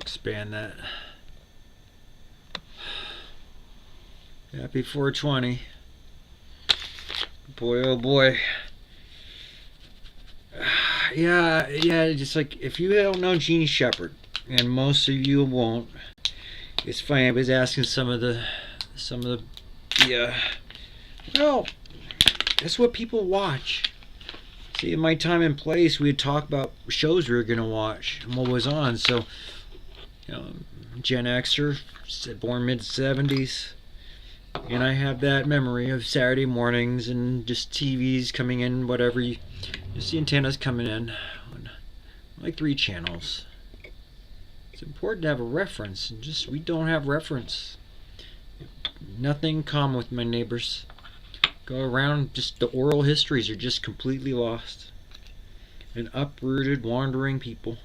Expand that. Happy 420. Boy, oh boy. Yeah, just like if you don't know Jeannie Shepherd, and most of you won't, it's funny. I was asking some of the yeah. Well, that's what people watch. See, in my time and place, we'd talk about shows we were gonna watch and what was on. So, you know, Gen Xer, born mid '70s, and I have that memory of Saturday mornings and just TVs coming in, whatever. Just the antennas coming in, like 3 channels. It's important to have a reference, and just we don't have reference. Nothing in common with my neighbors. Go around, just the oral histories are just completely lost. And uprooted, wandering people.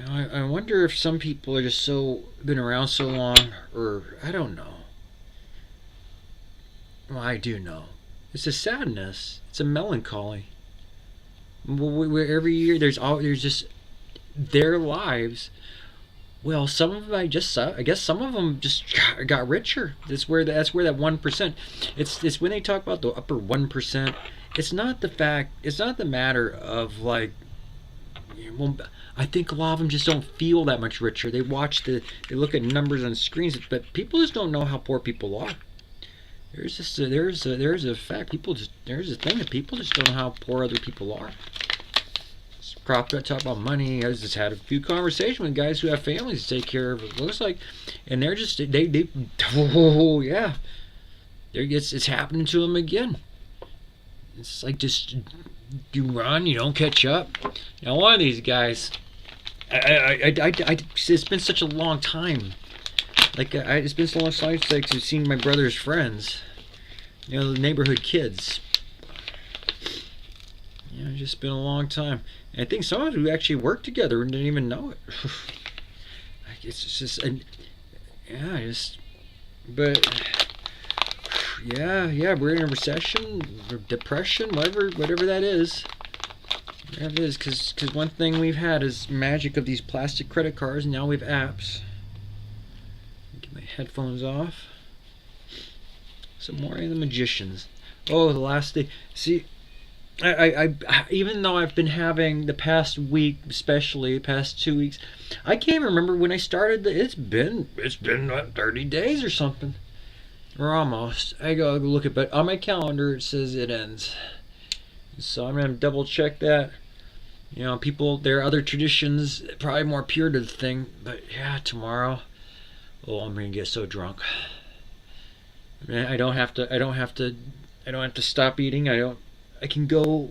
I wonder if some people are just so been around so long, or I don't know. Well, I do know. It's a sadness. It's a melancholy. Every year there's just their lives. Well, some of them I guess some of them just got richer. That's where that 1%. It's when they talk about the upper 1%. It's not the fact. It's not the matter of like. Well, I think a lot of them just don't feel that much richer. They look at numbers on screens, but people just don't know how poor people are. There's a fact. There's a thing that people just don't know how poor other people are. Talk about money. I just had a few conversations with guys who have families to take care of. It looks like, and they're just they oh yeah, it's happening to them again. It's like just you run, you don't catch up. Now one of these guys, it's been such a long time. Like it's been so long since I've seen my brother's friends, the neighborhood kids. It's just been a long time. And I think some of us who actually worked together and didn't even know it. It's just, but yeah, we're in a recession, or depression, whatever that is. Whatever it is, because one thing we've had is magic of these plastic credit cards, and now we have apps. Get my headphones off. Some more of the magicians. Oh, the last day. See, I even though I've been having the past week, especially the past 2 weeks, I can't remember when I started. It's been like 30 days or something, or almost. I go look at, but on my calendar it says it ends. So I'm gonna double check that. People, there are other traditions, probably more pure to the thing. But yeah, tomorrow, I'm gonna get so drunk. I don't have to stop eating. I can go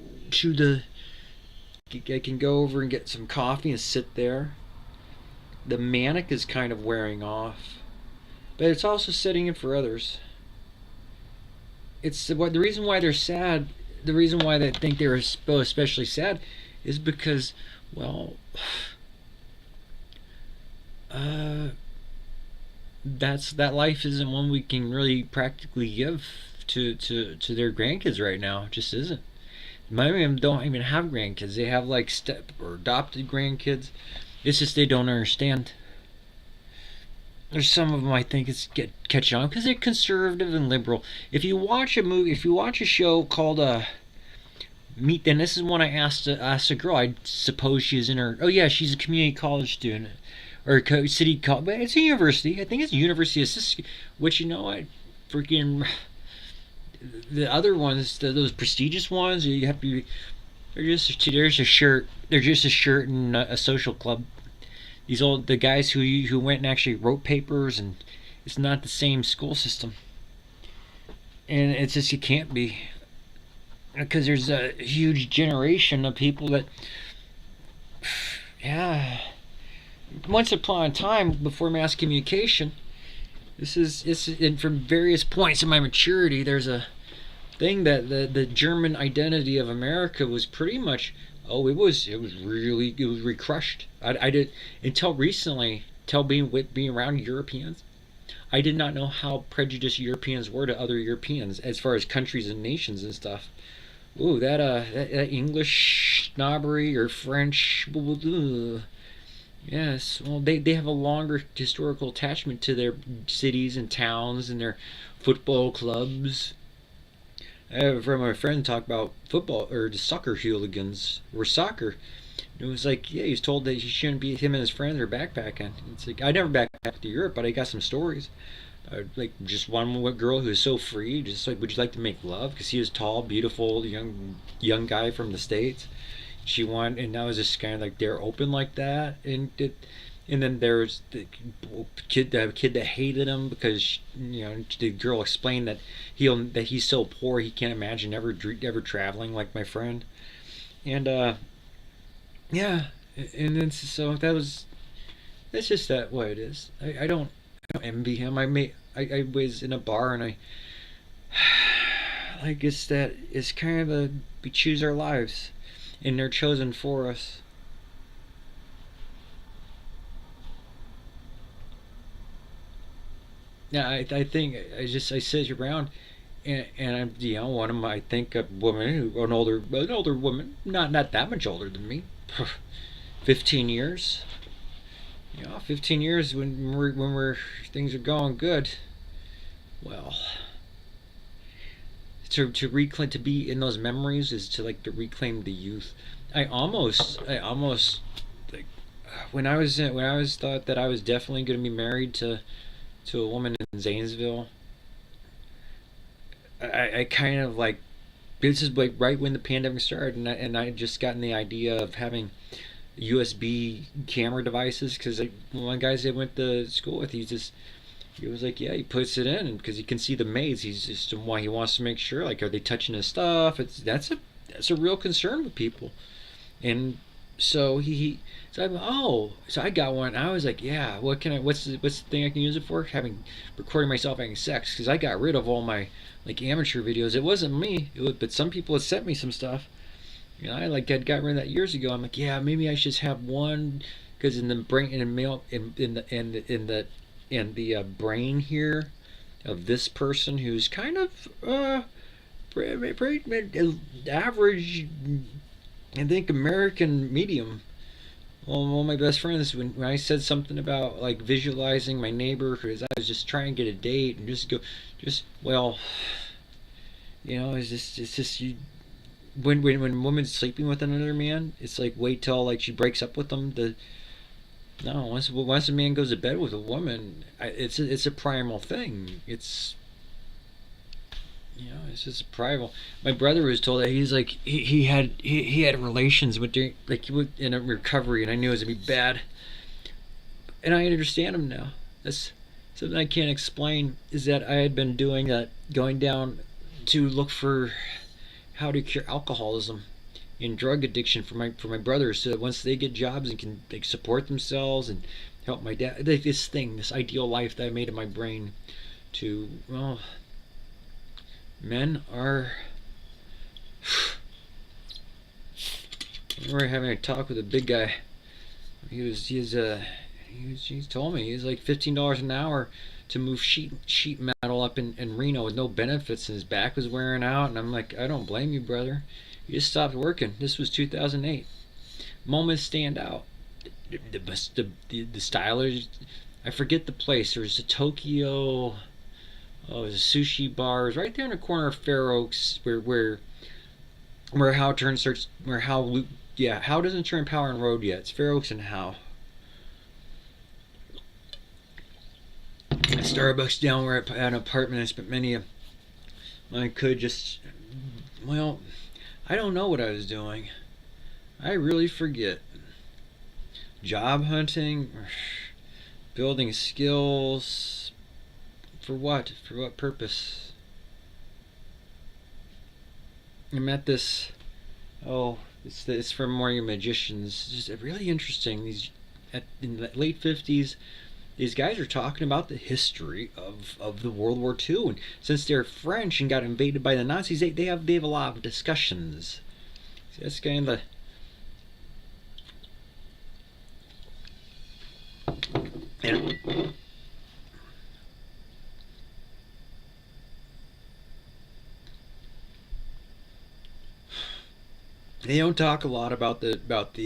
over and get some coffee and sit there. The manic is kind of wearing off, but it's also setting in for others. It's the reason why they're sad. The reason why they think they're especially sad is because, well, that life isn't one we can really practically give to their grandkids right now. It just isn't. Many of them don't even have grandkids. They have like step or adopted grandkids. It's just they don't understand. There's some of them I think it's catching on because they're conservative and liberal. If you watch a show called Meet, then this is one I asked a girl. I suppose she's in her. Oh yeah, she's a community college student or city college, but it's a university. I think it's a University of Cisco. Which what, freaking. The other ones, those prestigious ones, you have to. There's a shirt. They're just a shirt and a social club. The guys who went and actually wrote papers, and it's not the same school system. And it's just you can't be, because there's a huge generation of people that, yeah. Once upon a time, before mass communication, and from various points in my maturity, there's a thing that the German identity of America was pretty much it was really crushed. I did until recently, being around Europeans, I did not know how prejudiced Europeans were to other Europeans as far as countries and nations and stuff. Ooh, that English snobbery or French. Yes, well, they have a longer historical attachment to their cities and towns and their football clubs. I have from my friend talk about football or the soccer hooligans or soccer. It was like, yeah, he was told that he shouldn't be. Him and his friends are backpacking. It's like I never backpacked to Europe, but I got some stories. Like just one girl who was so free, just like, would you like to make love? Because he was tall, beautiful, young guy from the states. She wanted, and that was just kind of like they're open like that, and then there's the kid that hated him because the girl explained that he's so poor he can't imagine ever traveling like my friend, and yeah, and then so that's just that what it is. I don't envy him. I was in a bar and I guess that is kind of a we choose our lives and they're chosen for us. Yeah, I think I sit around and I'm one of my I think a woman an older woman not that much older than me, 15 years. 15 years when we're things are going good. Well, to reclaim to be in those memories is to like to reclaim the youth. I almost like when I was thought that I was definitely going to be married to a woman in Zanesville. I kind of like this is like right when the pandemic started, and I just gotten the idea of having USB camera devices because like, one guys I went to school with, he was like, yeah, he puts it in because he can see the maids. He's just why he wants to make sure like are they touching his stuff? That's a real concern with people, and so so I got one. I was like, yeah, what's the thing I can use it for? Having recording myself having sex because I got rid of all my like amateur videos. It wasn't me, but some people had sent me some stuff. I like had got rid of that years ago. I'm like, yeah, maybe I should just have one because in the brain in the male in the brain here of this person who's kind of pretty average, I think American medium. Well, one of my best friends, when I said something about like visualizing my neighbor, because I was just trying to get a date and well, it's just you when a woman's sleeping with another man, it's like wait till like she breaks up with them. The no once a man goes to bed with a woman, it's a primal thing. It's just a primal. My brother was told that he's like he had relations with like he was in a recovery, and I knew it was gonna be bad. And I understand him now. That's something I can't explain. Is that I had been doing that, going down to look for how to cure alcoholism and drug addiction for my brothers, so that once they get jobs and can like support themselves and help my dad, like this ideal life that I made in my brain. To well, men are. We were having a talk with a big guy. He's told me he's like $15 an hour to move sheet metal up in Reno with no benefits, and his back was wearing out. And I'm like, I don't blame you, brother. You just stopped working. This was 2008. Moments stand out. The stylers. I forget the place. There's a Tokyo. Oh, there's a sushi bar. It was right there in the corner of Fair Oaks, where How turns starts where How yeah How doesn't turn Power and Road yet. It's Fair Oaks and How. Starbucks down where I had an apartment. I spent many a I could just well, I don't know what I was doing. I really forget. Job hunting, building skills. For what? For what purpose? I met this. Oh, it's from Warrior Magicians. It's just really interesting. In the late 50s, these guys are talking about the history of the World War II, and since they're French and got invaded by the Nazis, they have a lot of discussions. So that's kind of the and They don't talk a lot about about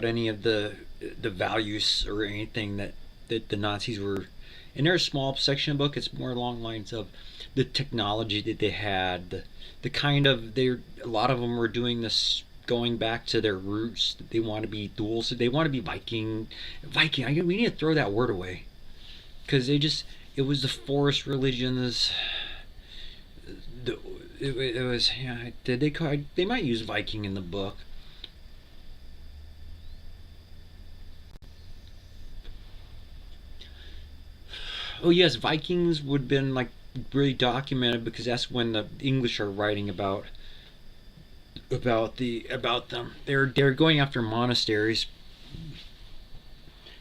any of the values or anything that the Nazis were. In their small section of the book, it's more along lines of the technology that they had, the kind of they a lot of them were doing this going back to their roots. They want to be dual, so they want to be Viking. We need to throw that word away because it was the forest religions. The, it was yeah. Did they call? They might use Viking in the book. Oh yes, Vikings would have been like really documented because that's when the English are writing about them. They're going after monasteries,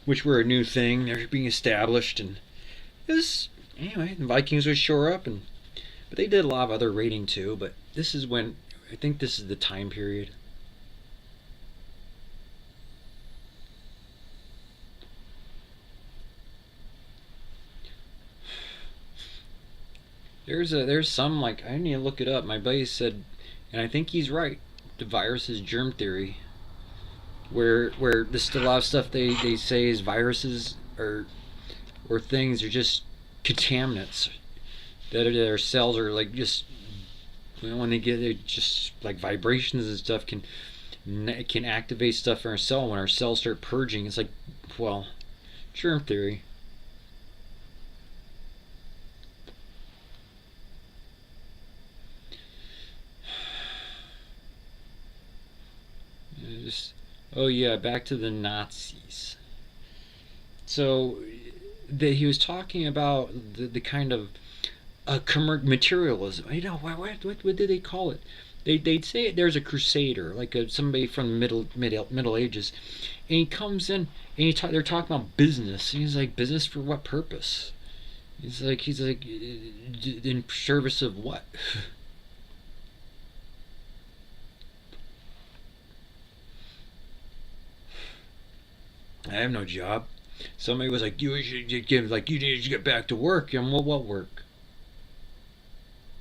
which were a new thing. They're being established, and this anyway. The Vikings would shore up, and but they did a lot of other raiding too. But this is when I think this is the time period. There's some like I need to look it up. My buddy said, and I think he's right. The virus is germ theory, where there's still a lot of stuff they say is viruses or things are just contaminants that their cells are like just when they get it just like vibrations and stuff can activate stuff in our cell when our cells start purging. It's like well, germ theory. Just oh yeah, back to the Nazis. So he was talking about the kind of materialism. You know what did they call it? They'd say there's a crusader, like somebody from the middle ages, and he comes in and they're talking about business. And he's like, business for what purpose? He's like in service of what? I have no job. Somebody was like, you should give like you need to get back to work. And what work?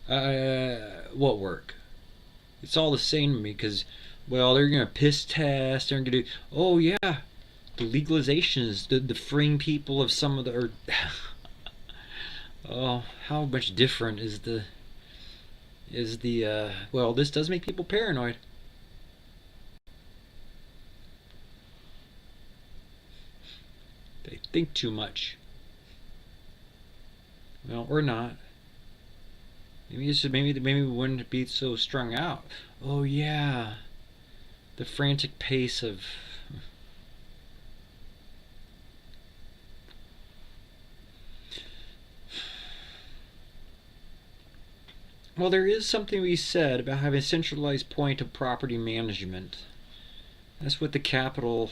What work? It's all the same to me because, well, they're gonna piss test. They're gonna do. Oh yeah, the legalizations, the freeing people of some of the. Or, oh, how much different is the? Well, this does make people paranoid. They think too much. Well, or not. Maybe we wouldn't be so strung out. Oh yeah, the frantic pace of. Well, there is something we said about having a centralized point of property management. That's what the capital.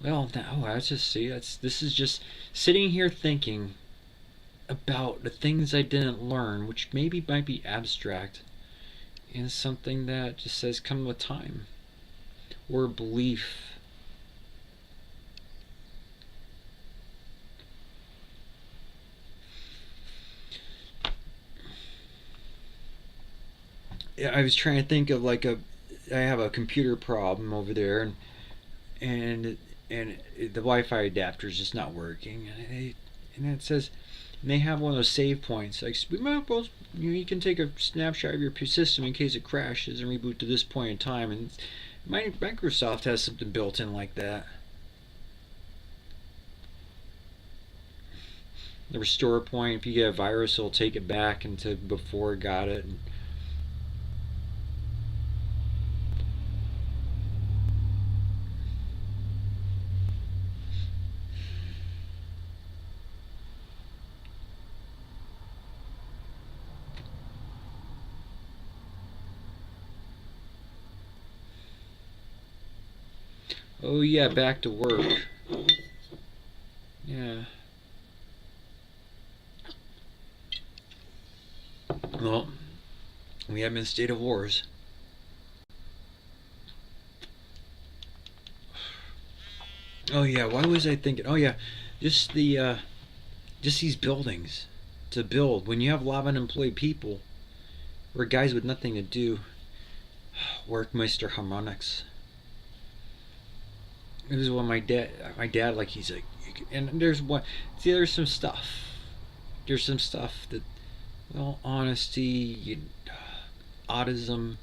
Well, no, I just see. This is just sitting here thinking about the things I didn't learn, which maybe might be abstract, in something that just says come with time or belief. Yeah, I was trying to think of like I have a computer problem over there, and and the Wi-Fi adapter is just not working, and it says and they have one of those save points. Like, well, you can take a snapshot of your system in case it crashes and reboot to this point in time. And Microsoft has something built in like that. The restore point, if you get a virus, it'll take it back into before it got it. And oh yeah, back to work. Yeah. Well, we have been in a state of wars. Oh yeah, why was I thinking? Oh yeah, just just these buildings to build when you have a lot of unemployed people or guys with nothing to do. Workmeister Harmonix. It was when my dad, like, he's like, and there's one, see, there's some stuff. There's some stuff that, well, honesty, autism,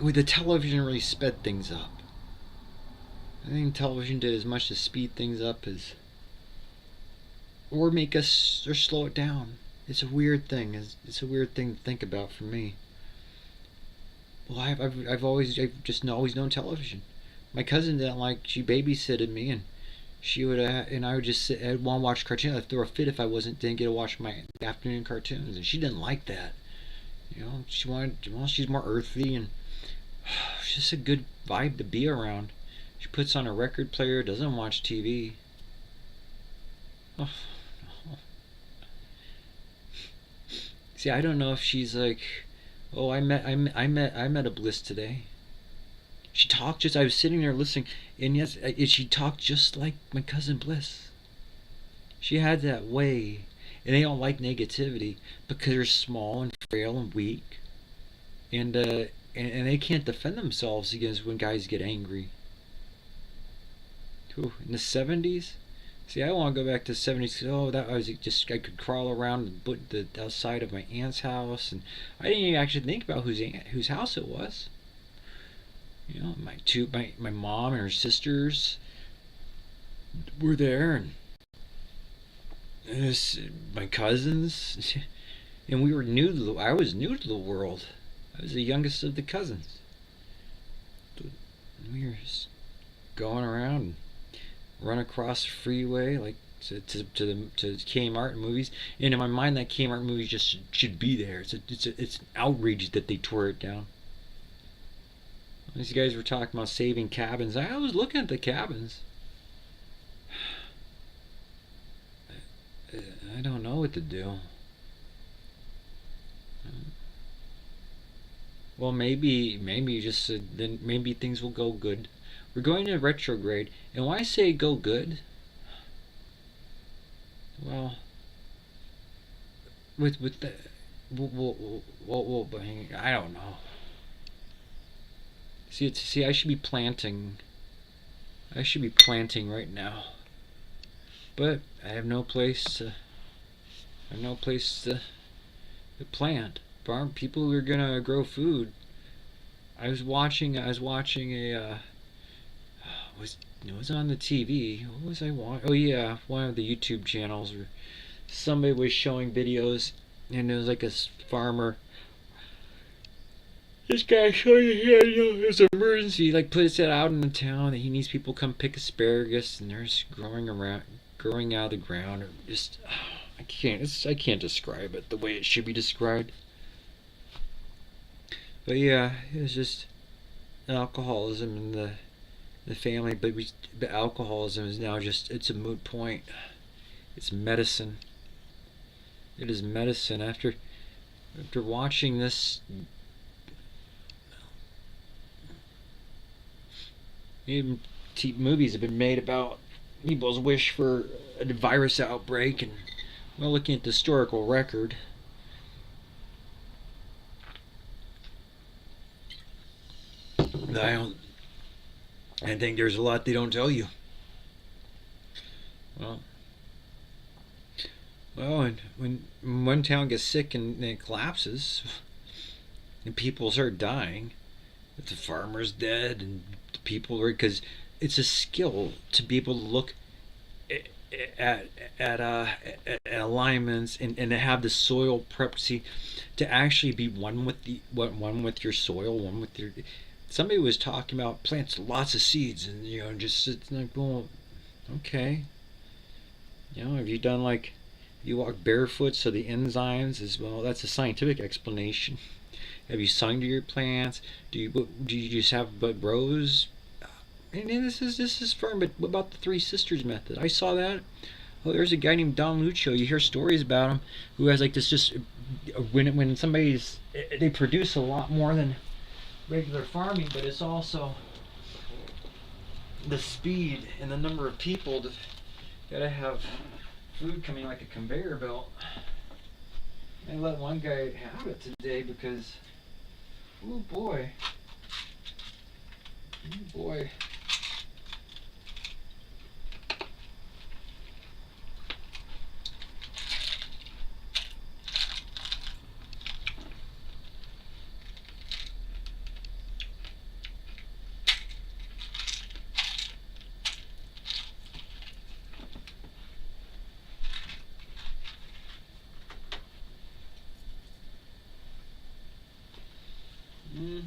with the television really sped things up. I think television did as much to speed things up as, or make us, or slow it down. It's a weird thing. It's a weird thing to think about for me. Well, I've just always known television. My cousin didn't like. She babysitted me, and and I would just sit. I'd want to watch cartoons. I'd throw a fit if I didn't get to watch my afternoon cartoons, and she didn't like that. She wanted. Well, she's more earthy, and she's just a good vibe to be around. She puts on a record player, doesn't watch TV. Oh, no. See, I don't know if she's like, oh, I met a Bliss today. She talked just. I was sitting there listening, and yes, she talked just like my cousin Bliss. She had that way, and they don't like negativity because they're small and frail and weak, and they can't defend themselves against when guys get angry. Ooh, in the '70s. See, I want to go back to the '70s. Oh, that I was just I could crawl around the outside of my aunt's house, and I didn't even actually think about whose house it was. My mom and her sisters were there, and my cousins, and we were I was new to the world. I was the youngest of the cousins. And we were just going around and run across the freeway like to Kmart and movies. And in my mind, that Kmart movie just should be there. It's an outrage that they tore it down. These guys were talking about saving cabins. I was looking at the cabins. I don't know what to do. Well, maybe just then maybe things will go good. We're going to retrograde, and why I say go good? Well, with the, I don't know. See, I should be planting. I should be planting right now, but I have no place to. I have no place to plant. Farm people who are gonna grow food. I was watching a. It was on the TV. What was I watching? Oh yeah, one of the YouTube channels where somebody was showing videos, and it was like a farmer. This guy showing his emergency, like puts it out in the town that he needs people to come pick asparagus, and they're just growing out of the ground. Or just, I can't describe it the way it should be described. But yeah, it was just alcoholism in the family. But alcoholism is now it's a moot point. It's medicine. It is medicine. After watching this. Even movies have been made about people's wish for a virus outbreak, and well, looking at the historical record, I think there's a lot they don't tell you. Well, and when one town gets sick and it collapses, and people start dying, if the farmer's dead and the people are, because it's a skill to be able to look at alignments and to have the soil prep, see, to actually be one with your soil, one with your. Somebody was talking about plants lots of seeds, and just it's like, well, okay, have you done like you walk barefoot so the enzymes as well? That's a scientific explanation. Have you sung to your plants? Do you just have but rows? And this is firm. But what about the Three Sisters method? I saw that. Oh, there's a guy named Don Lucio. You hear stories about him who has like this. Just when somebody's they produce a lot more than regular farming, but it's also the speed and the number of people that gotta have food coming like a conveyor belt. I let one guy have it today because Oh boy. Oh boy. Mm.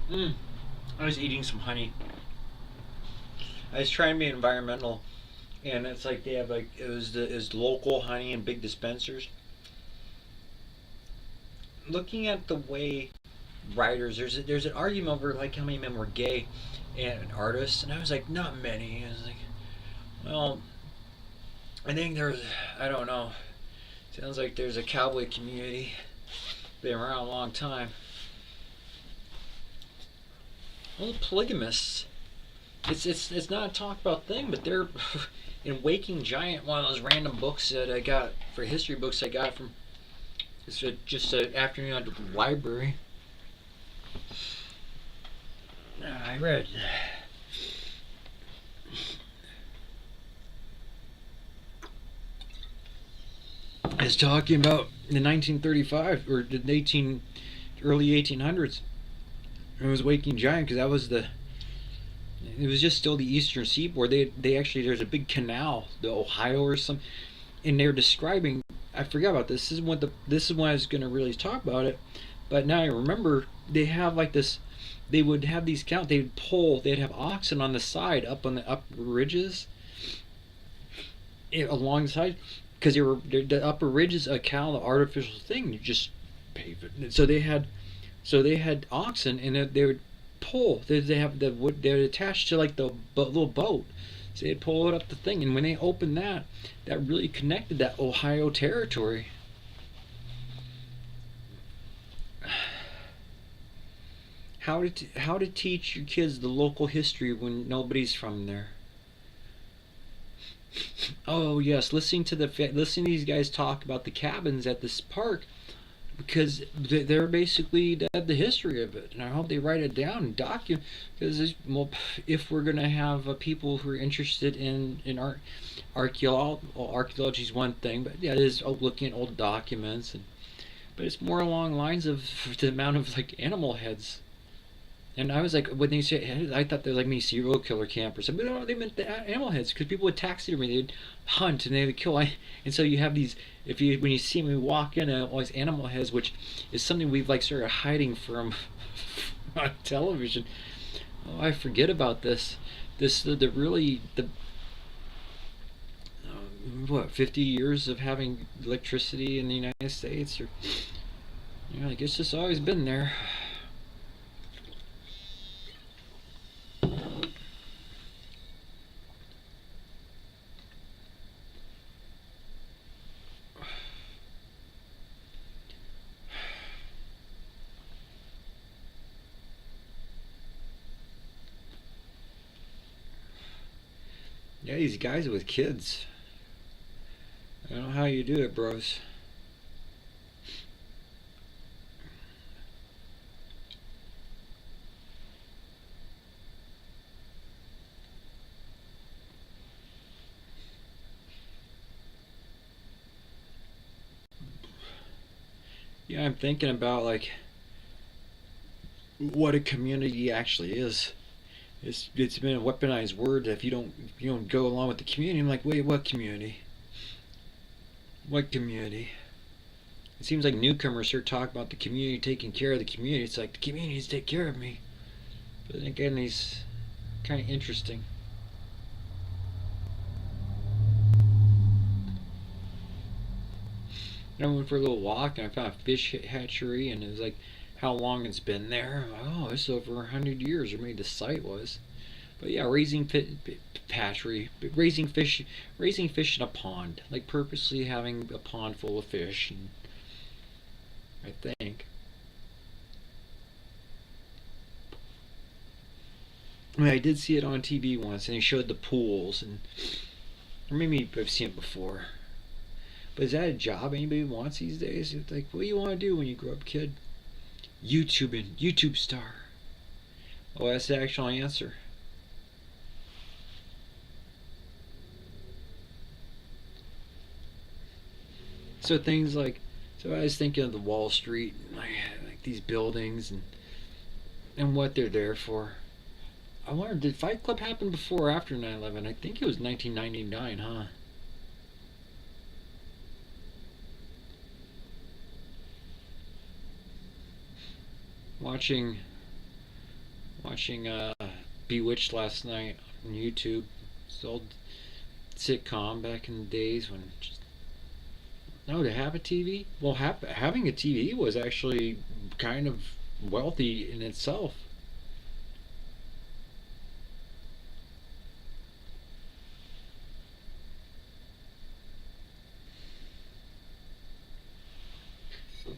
Mm. I was eating some honey. I was trying to be environmental, and it's like they have like it was local honey in big dispensers. Looking at the way writers, there's an argument over like how many men were gay and artists, and I was like, not many. I was like, well, I think there's, I don't know. Sounds like there's a cowboy community been around a long time. Well, polygamists. It's not a talk about thing, but they're in Waking Giant, one of those random books that I got for history books I got from just an afternoon at the library. I read. It's talking about the 1935 or the 18 early 1800s. It was Waking Giant because that was the. It was just still the eastern seaboard. They actually there's a big canal, the Ohio or some, and they're describing. I forgot about this. This is when I was going to really talk about it, but now I remember they have like this. They would have these count. They'd pull. They'd have oxen on the side, up on the upper ridges, alongside, because the upper ridges a cow, the artificial thing. You just pave it. So they had oxen, and they would pull. They have the wood. They're attached to like the little boat. So they'd pull it up the thing, and when they opened that, that really connected that Ohio territory. How to teach your kids the local history when nobody's from there? Oh yes, listening to these guys talk about the cabins at this park because they're basically the history of it, and I hope they write it down and document because well, if we're gonna have people who are interested in art, archaeology is one thing, but yeah, it is looking at old documents, but it's more along lines of the amount of like animal heads. And I was like, when they say, I thought they're like me serial killer campers. But no, they meant the animal heads because people would taxidermy, they'd hunt and they would kill. And so you have these. If you when you see me walk in, all these animal heads, which is something we've like started hiding from on television. Oh, I forget about this. The really the what 50 years of having electricity in the United States, or I guess it's always been there. Yeah, these guys with kids. I don't know how you do it, bros. Yeah, I'm thinking about like what a community actually is. It's been a weaponized word. If you don't go along with the community, I'm like, wait, what community? What community? It seems like newcomers start talking about the community taking care of the community. It's like the community needs to take care of me. But then again, he's kind of interesting. I went for a little walk and I found a fish hatchery, and it was like how long it's been there. I'm like, oh, it's over 100 years, or maybe the site was. But yeah, hatchery, raising fish in a pond, like purposely having a pond full of fish. And I think, I mean, I did see it on TV once, and they showed the pools, and or maybe I've seen it before. But is that a job anybody wants these days? It's like, what do you want to do when you grow up, kid? YouTube star. Oh, that's the actual answer. So things like, so I was thinking of the Wall Street, like these buildings and what they're there for. I wonder, did Fight Club happen before or after 9/11? I think it was 1999, huh? Watching watching Bewitched last night on YouTube. It's an old sitcom back in the days when just, no, to have a TV. Well, having a TV was actually kind of wealthy in itself.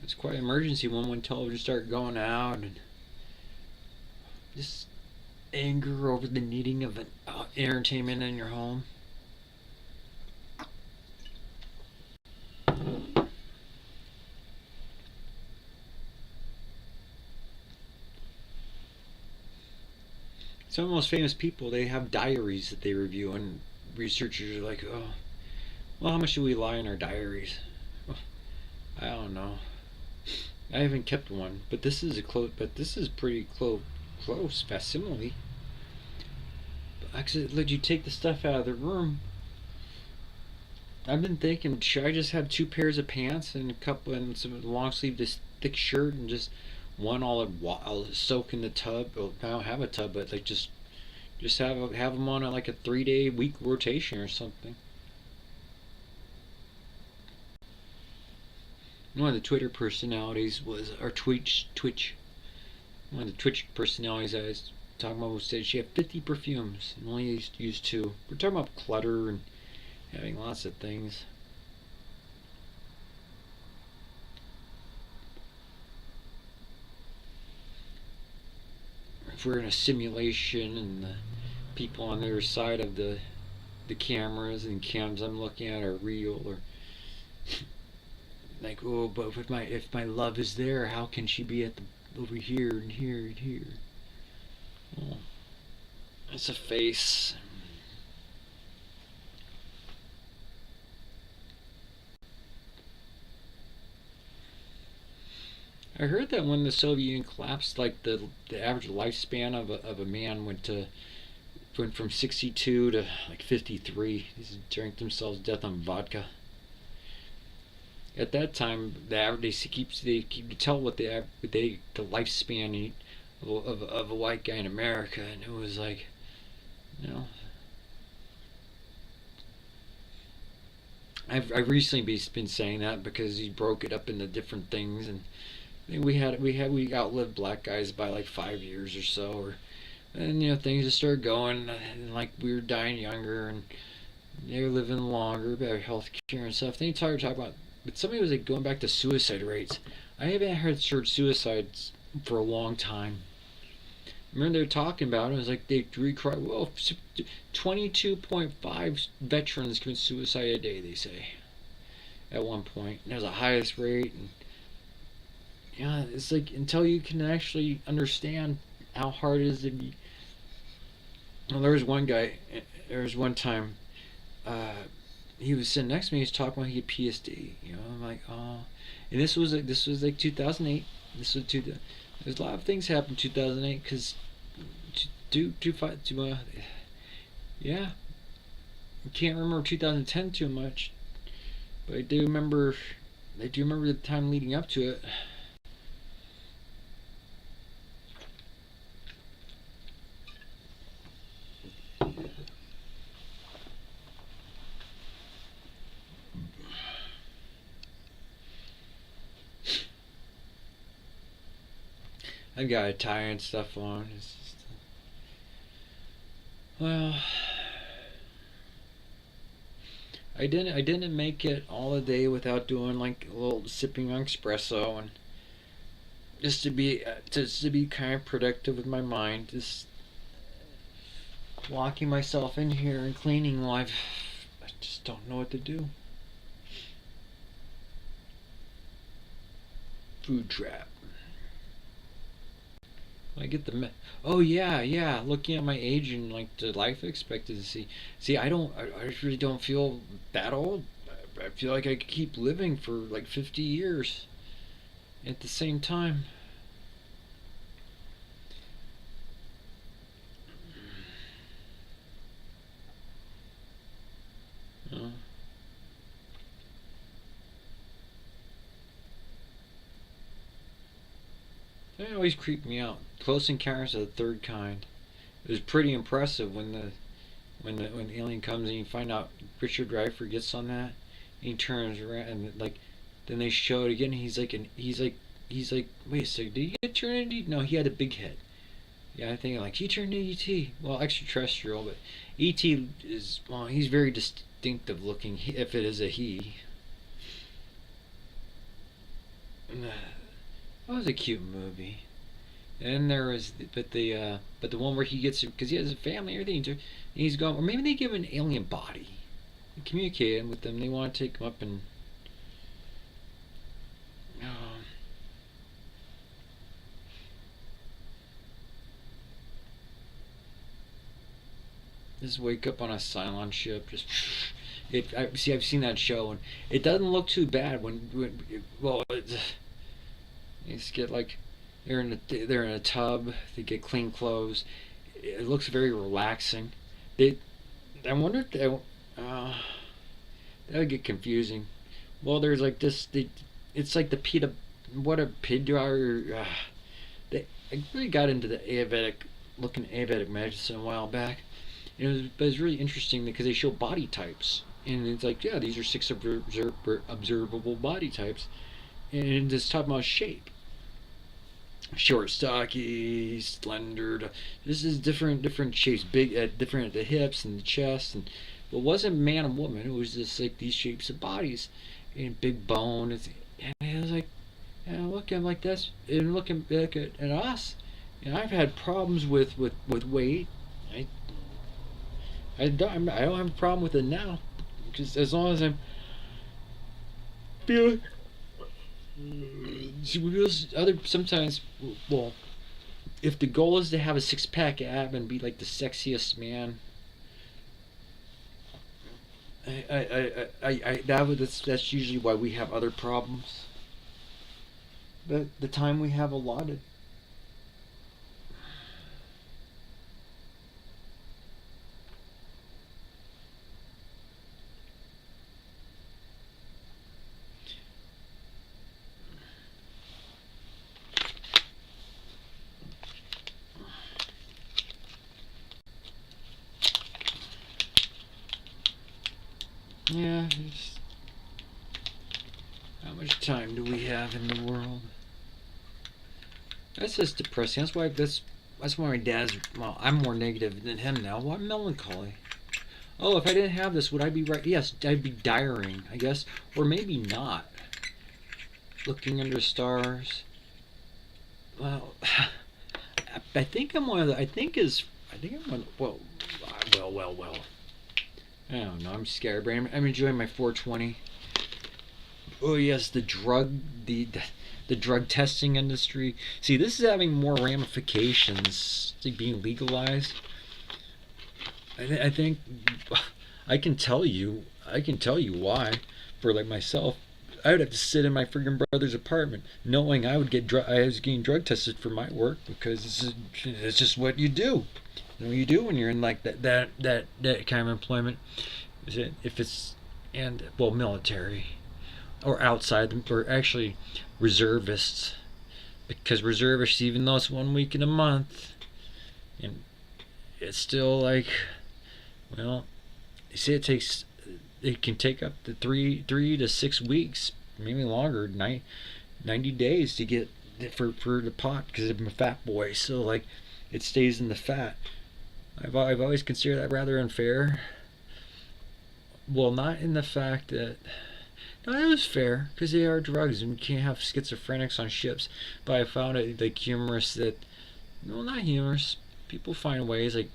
It's quite an emergency when television started going out, and just anger over the needing of an, entertainment in your home. Some of the most famous people, they have diaries that they review, and researchers are like, oh, well, how much do we lie in our diaries? Well, I don't know. I haven't kept one, but this is a close. But this is pretty close facsimile. Actually, let you take the stuff out of the room. I've been thinking, should I just have two pairs of pants and a couple and some long sleeve, this thick shirt, and just one I'll soak in the tub. Well, I don't have a tub, but like just have them on like a 3 day week rotation or something. One of the Twitter personalities was, or Twitch. One of the Twitch personalities I was talking about said she had 50 perfumes and only used two. We're talking about clutter and having lots of things. If we're in a simulation and the people on the other side of the cameras and cams I'm looking at are real, or like, oh, but if my love is there, how can she be at the over here and here and here? Oh, it's a face. I heard that when the Soviet Union collapsed, like the average lifespan of a man went from 62 to like 53. They drank themselves to death on vodka. At that time, they keep to tell what the lifespan of a white guy in America, and it was like, you know, I've recently been saying that because he broke it up into different things, and I think we outlived black guys by like 5 years or so, or and things just started going, and like we were dying younger, and they were living longer, better health care and stuff. Then you talk about, but somebody was like going back to suicide rates. I haven't heard suicides for a long time. Remember they were talking about it. It was like they recried. Well, 22.5 veterans commit suicide a day. They say at one point. And there's the highest rate, and yeah, it's like until you can actually understand how hard it is to be. Well, there was one guy. There was one time. Uh, he was sitting next to me. He was talking about he had PSD. I'm like, oh, And this was like 2008. This was two. There's a lot of things happened in 2008 because yeah, I can't remember 2010 too much, but I do remember. I do remember the time leading up to it. I've got a tie and stuff on. It's just, well, I didn't make it all the day without doing like a little sipping on espresso and just to be kind of productive with my mind. Just locking myself in here and cleaning while I just don't know what to do. Food trap. I get the oh yeah, yeah. Looking at my age and like the life expectancy. See, I really don't feel that old. I feel like I could keep living for like 50 years at the same time. Uh, That always creeped me out. Close Encounters of the Third Kind. It was pretty impressive when the alien comes and you find out Richard Rifer gets on that. And he turns around and like then they show it again. He's like wait a second. Did he get turned into? No, he had a big head. Yeah, I think like he turned into ET. Well, extraterrestrial, but ET is well. He's very distinctive looking. If it is a he. That was a cute movie. And there was, but the one where he gets because he has a family, and everything. He's gone, or maybe they give him an alien body. Communicating with them, they want to take him up and. Uh, just wake up on a Cylon ship, just. I've seen that show, and it doesn't look too bad well, you just get like they're in a tub. They get clean clothes. It looks very relaxing. They, I wonder if that would get confusing. Well, there's like this. It's like the PETA. What a PID they I really got into the Ayurvedic medicine a while back. But it was really interesting because they show body types, and it's like yeah, these are six observable body types, and it's talking about shape. Short, stocky, slender. This is different shapes, big, different at the hips and the chest, and but it wasn't man and woman. It was just like these shapes of bodies, and big bone. And it was like, and looking like this, and looking back at us. And I've had problems with weight. I I don't have a problem with it now, because as long as I'm feeling other sometimes well if the goal is to have a six-pack ab and be like the sexiest man that's usually why we have other problems the time we have allotted. Yeah, how much time do we have in the world? That's just depressing. That's why my dad's well I'm more negative than him now. Well, I'm melancholy. Oh, if I didn't have this, would I be right? Yes, I'd be diring, I guess. Or maybe not. Looking under stars. Well, I think I'm one of the. I think I'm one. Well. I don't know. I'm scared, but I'm enjoying my 420. Oh yes, the drug testing industry. See, this is having more ramifications to being legalized. I think I can tell you why. For like myself, I would have to sit in my friggin' brother's apartment, knowing I would I was getting drug tested for my work because it's just what you do. You know, you do when you're in like that kind of employment. Is it if it's and well military or outside or actually reservists because reservists even though it's 1 week in a month and it's still like well they say it can take up to 3 to 6 weeks maybe longer 90 days to get for the pot because I'm a fat boy so like it stays in the fat. I've always considered that rather unfair. Well, not in the fact that no, it was fair because they are drugs and we can't have schizophrenics on ships. But I found it like humorous that, well, not humorous. People find ways like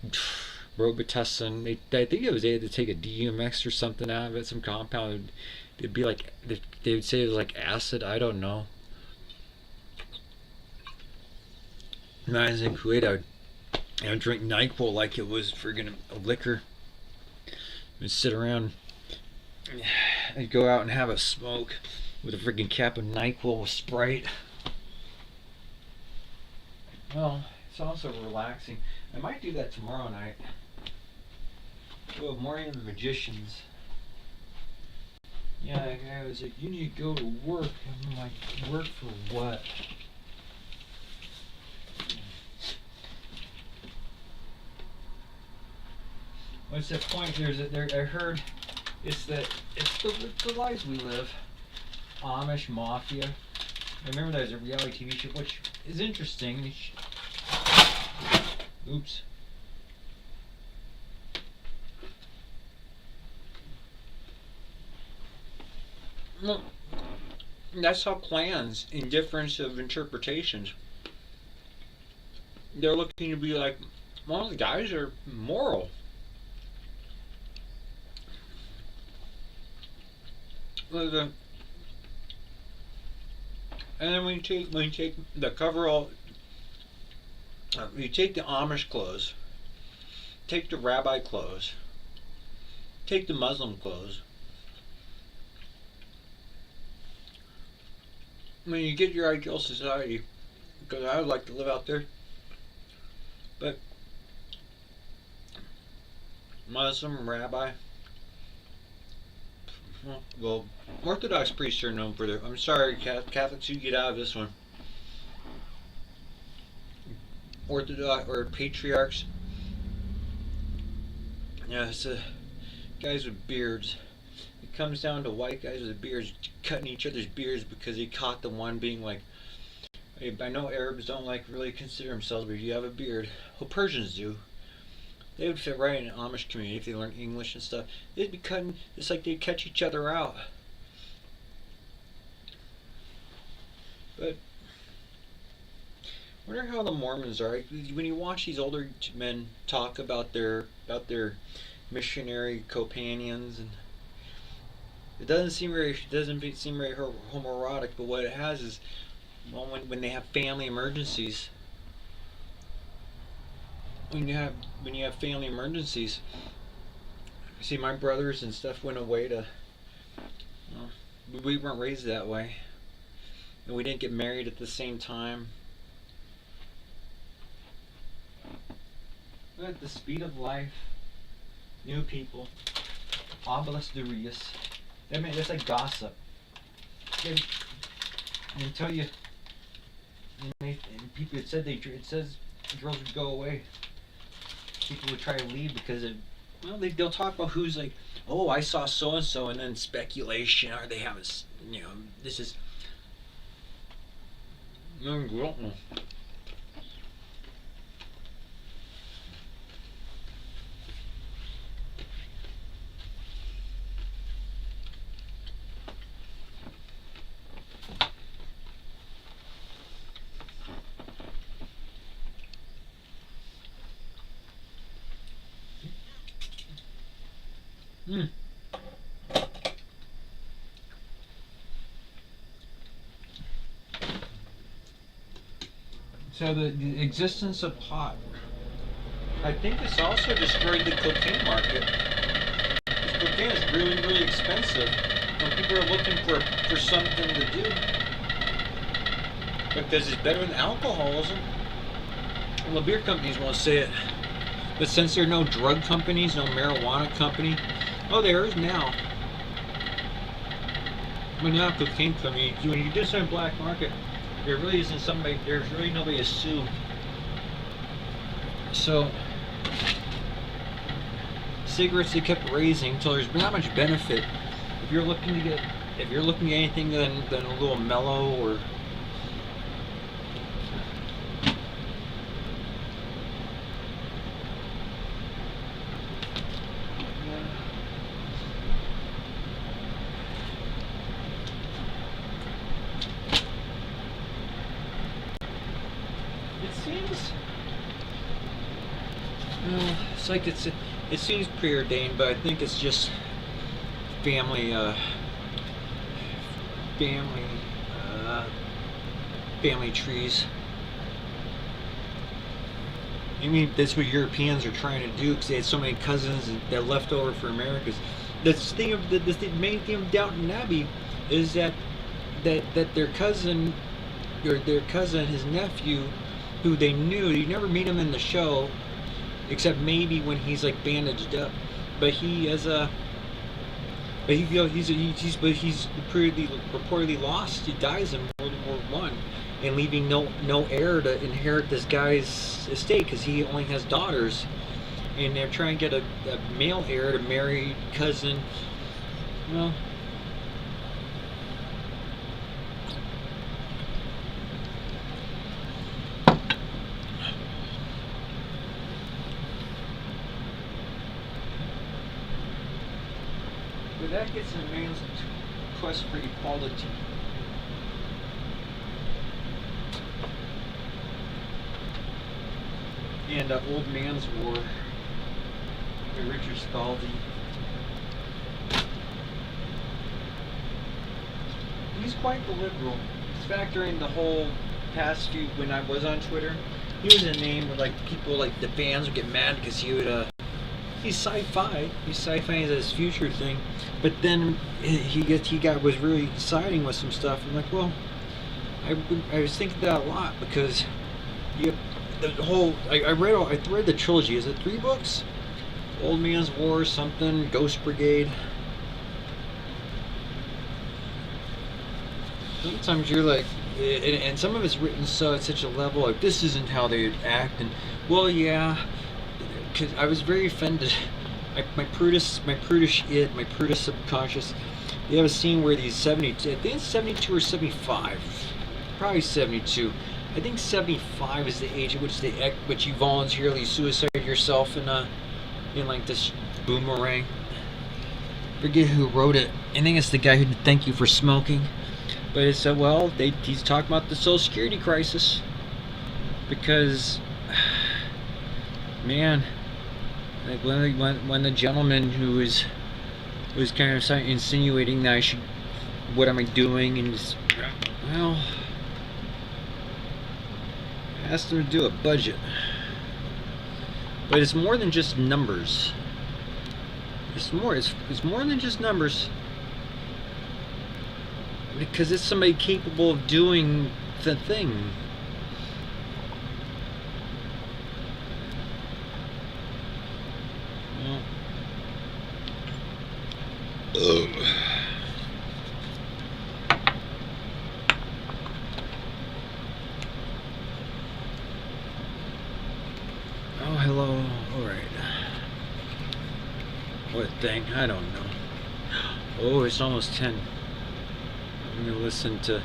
Robitussin. I think it was they had to take a DMX or something out of it, some compound. It'd be like they would say it was like acid. I don't know. When I was in Kuwait, I would drink NyQuil like it was friggin' a liquor. I'd sit around. I'd go out and have a smoke with a freaking cap of NyQuil with Sprite. Well, it's also relaxing. I might do that tomorrow night. Well, Morning of the Magicians. Yeah, that guy was like, you need to go to work. I'm like, work for what? What's the point? I heard it's the lives we live. Amish Mafia. I remember there's a reality TV show, which is interesting. Oops. No, that's how clans, in difference of interpretations, they're looking to be like, well, the guys are moral. And then when you take the coverall, you take the Amish clothes, take the rabbi clothes, take the Muslim clothes. I mean, you get your ideal society, because I would like to live out there, but Muslim, rabbi, well, Orthodox priests are known for their. I'm sorry, Catholics, you get out of this one. Orthodox or patriarchs. Yeah, it's guys with beards. It comes down to white guys with beards cutting each other's beards because they caught the one being like. I know Arabs don't like really consider themselves, but if you have a beard, well, Persians do. They would fit right in an Amish community if they learned English and stuff. They'd be cutting, it's like they'd catch each other out. But I wonder how the Mormons are. When you watch these older men talk about their missionary companions, and it doesn't seem very homoerotic. But what it has is, well, when they have family emergencies. When you have family emergencies, see, my brothers and stuff went away to. Well, we weren't raised that way, and we didn't get married at the same time. But at the speed of life, new people, obelus durius. I mean, that's like gossip. And tell you, and people it says girls would go away. People would try to leave because they'll talk about who's like, oh, I saw so and so, and then speculation, or they have this is. No, we don't know. Hmm. So the existence of pot, I think this also destroyed the cocaine market. Cocaine is really, really expensive. When people are looking for something to do, because it's better than alcoholism. Well, the beer companies won't say it, but since there are no drug companies, no marijuana company, oh, there is now. But now cocaine company, when you do this on black market, there really isn't somebody. There's really nobody to sue. So cigarettes they kept raising until there's not much benefit. If you're looking at anything than a little mellow or it's like it seems preordained, but I think it's just family trees. I mean, that's what Europeans are trying to do because they had so many cousins that left over for Americas. The main thing of Downton Abbey is that their cousin, his nephew, who they knew, you never meet him in the show, except maybe when he's like bandaged up. But he's reportedly lost. He dies in World War One, and leaving no heir to inherit this guy's estate because he only has daughters, and they're trying to get a male heir to marry cousin. Well, but that gets in man's quest for equality. And Old Man's War by Richard Spalding. He's quite the liberal. In fact, during the whole past few, when I was on Twitter, he was a name where like people, like the fans would get mad because he would he's sci-fi. He's sci-fi as his future thing, but then was really siding with some stuff. I'm like, well, I was thinking that a lot because the whole I read the trilogy. Is it 3 books? Old Man's War, something, Ghost Brigade. Sometimes you're like, and some of it's written so at such a level like this isn't how they act, and well, yeah. Because I was very offended. My prudish subconscious. They have a scene where these 72, I think it's 72 or 75, probably 72. I think 75 is the age at which you voluntarily suicide yourself in like this boomerang. Forget who wrote it. I think it's the guy who did Thank You for Smoking. But it's he's talking about the Social Security crisis because, man. Like when the gentleman who was kind of insinuating that I should, what am I doing, and just, well, I asked him to do a budget, but it's more than just numbers. It's more than just numbers, because it's somebody capable of doing the thing. Oh, hello. Alright. What thing? I don't know. Oh, it's almost 10. I'm gonna listen to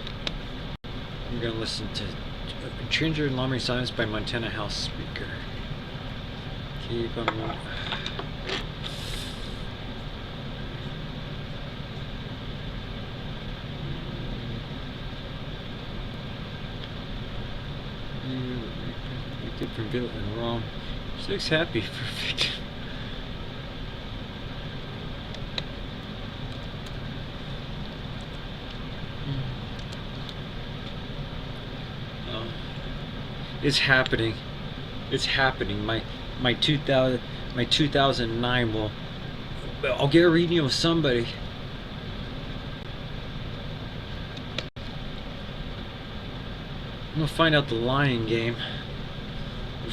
Stranger in Alarming Silence by Montana House Speaker. Keep on moving. From Bill and wrong. 6 happy, perfect. Oh. It's happening. It's happening. My 2009 will. I'll get a reading of somebody. We'll find out the Lion game. We'll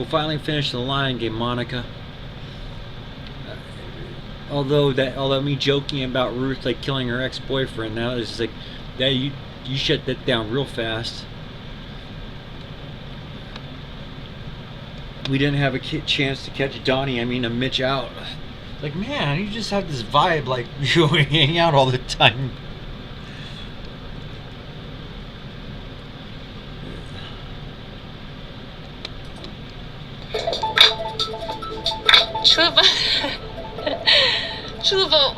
finally finish the Lion game, Monica. Although me joking about Ruth like killing her ex-boyfriend, now it's just like that you shut that down real fast. We didn't have a chance to catch Donnie. I mean, Mitch out. Like, man, you just have this vibe like you hang out all the time. Chuba. Chuba,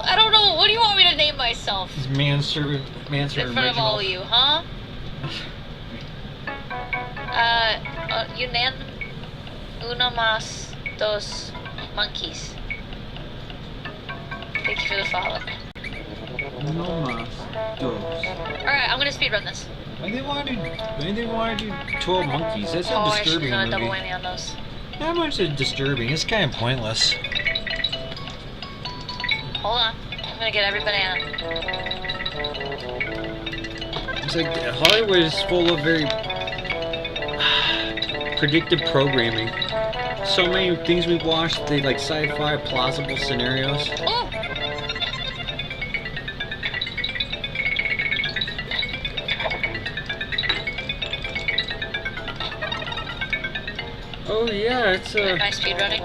I don't know. What do you want me to name myself? He's manservant In front Reginald. of all of you, huh? Yunan, uno más, dos monkeys. Thank you for the follow. No mas dos. Alright, I'm gonna speedrun this. Why they want to do 12 monkeys? That's a I should disturbing have double movie. whammy on those. Not much is disturbing. It's kind of pointless. Hold on. I'm gonna get every banana. It's like Hollywood is full of very predictive programming. So many things we've watched, they like sci-fi plausible scenarios. Oh! Oh yeah, it's Am I speedrunning?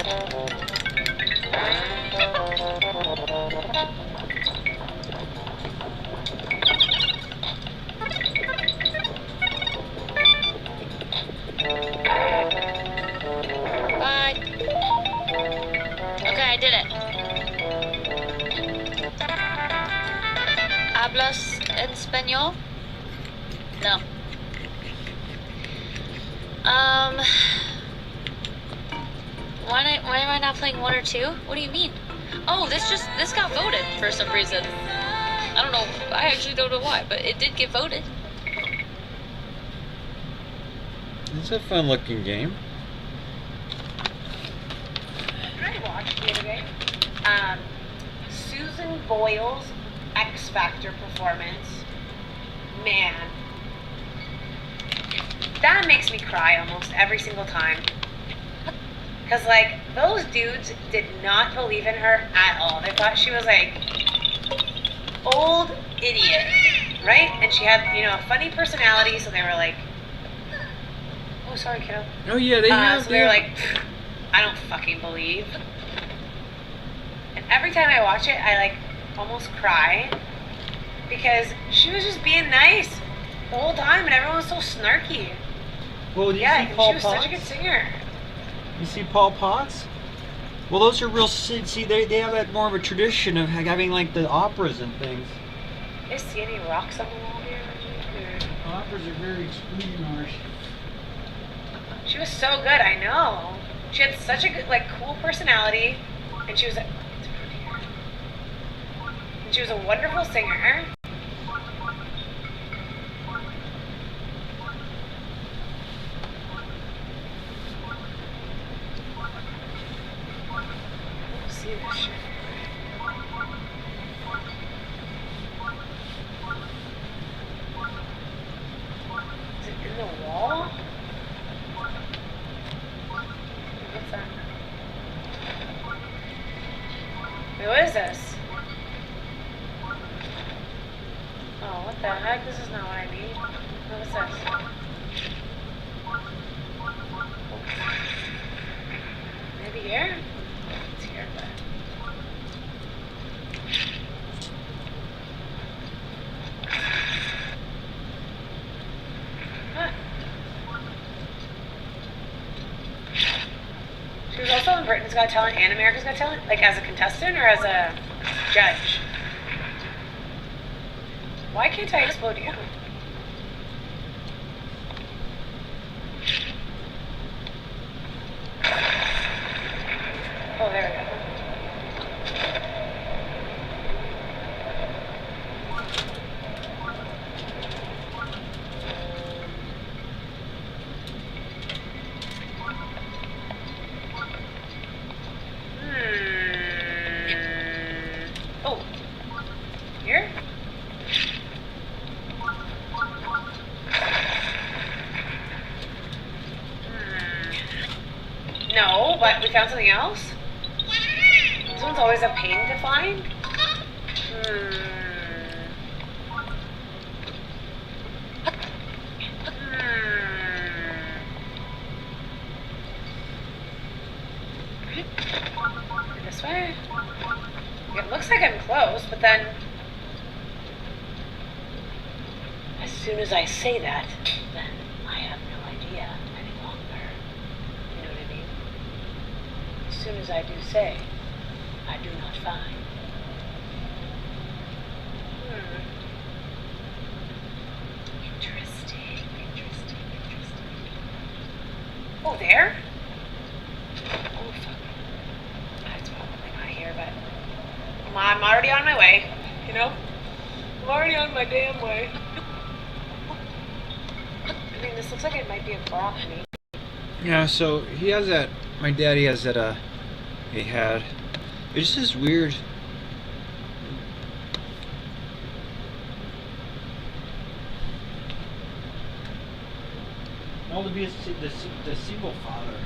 Bye. Okay, I did it. ¿Hablas español? No. Why am I not playing 1 or 2? What do you mean? Oh, this got voted for some reason. I don't know. I actually don't know why, but it did get voted. It's a fun-looking game. I watched the other day. Susan Boyle's X Factor performance. Man, that makes me cry almost every single time. Cause like those dudes did not believe in her at all. They thought she was like old idiot, right? And she had, a funny personality, so they were like, "Oh, sorry, kiddo." Oh yeah, they have. So they were like, "I don't fucking believe." And every time I watch it, I like almost cry because she was just being nice the whole time, and everyone was so snarky. Well, do you Yeah, see and Paul she was such a good Potts? singer. You see Paul Potts? Well, those are real. See, they have that more of a tradition of having like the operas and things. I see any rocks on the wall here? Operas are very exclusionary. She was so good, I know. She had such a good, like, cool personality, and she was and she was a wonderful singer. Let's see this shit. Is it in the wall? What's that? Wait, what is this? Oh, what the heck? This is not what I need. What is this? Maybe here? It's here, but... Huh. She was also in Britain's Got Talent and America's Got Talent, like as a contestant or as a judge. Why can't I explode you? Oh, there we go. Oh. Here? What? We found something else? This one's always a pain to find. This way? It looks like I'm close, but then as soon as I say that, then I have no idea any longer. You know what I mean? As soon as I do say, I do not find. Interesting. Oh, there? Oh, fuck. That's probably not here, but I'm already on my way, you know? I'm already on my damn way. I mean, this looks like it might be a broccoli. Yeah, so he has that. My daddy has that. He had. It's just this weird. All to be the single father.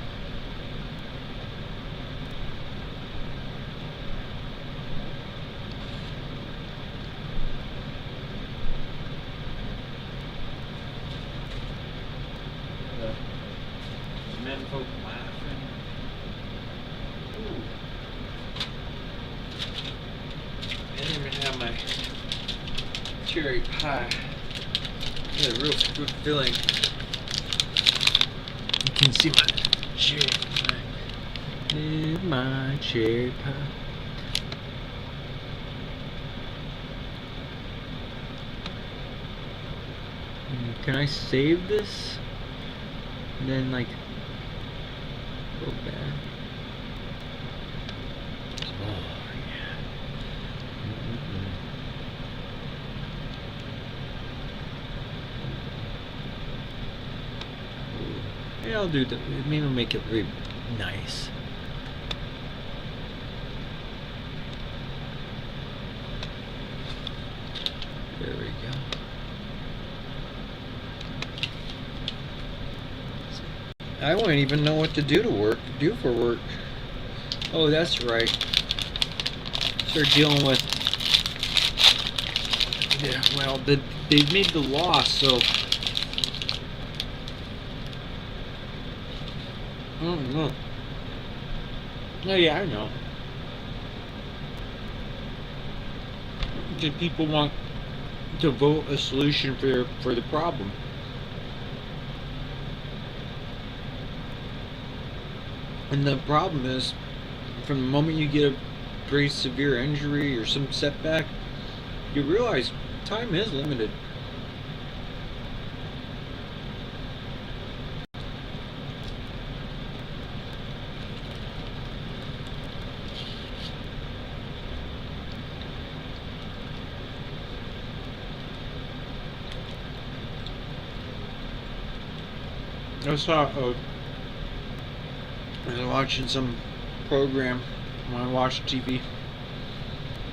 The men folk laughing. Ooh. I didn't even have my cherry pie. I had a real good feeling. You can see my cherry pie. My cherry pie. Can I save this? And then like go back. Oh yeah. Yeah, I'll do that. Maybe I'll make it really nice. There we go. I wouldn't even know what to do for work. Oh, that's right. Start dealing with. Yeah, well, they've made the law, so. I don't know. Oh yeah, I know. Because people want to vote a solution for the problem. And the problem is, from the moment you get a pretty severe injury or some setback, you realize time is limited. I was watching some program when I watched TV.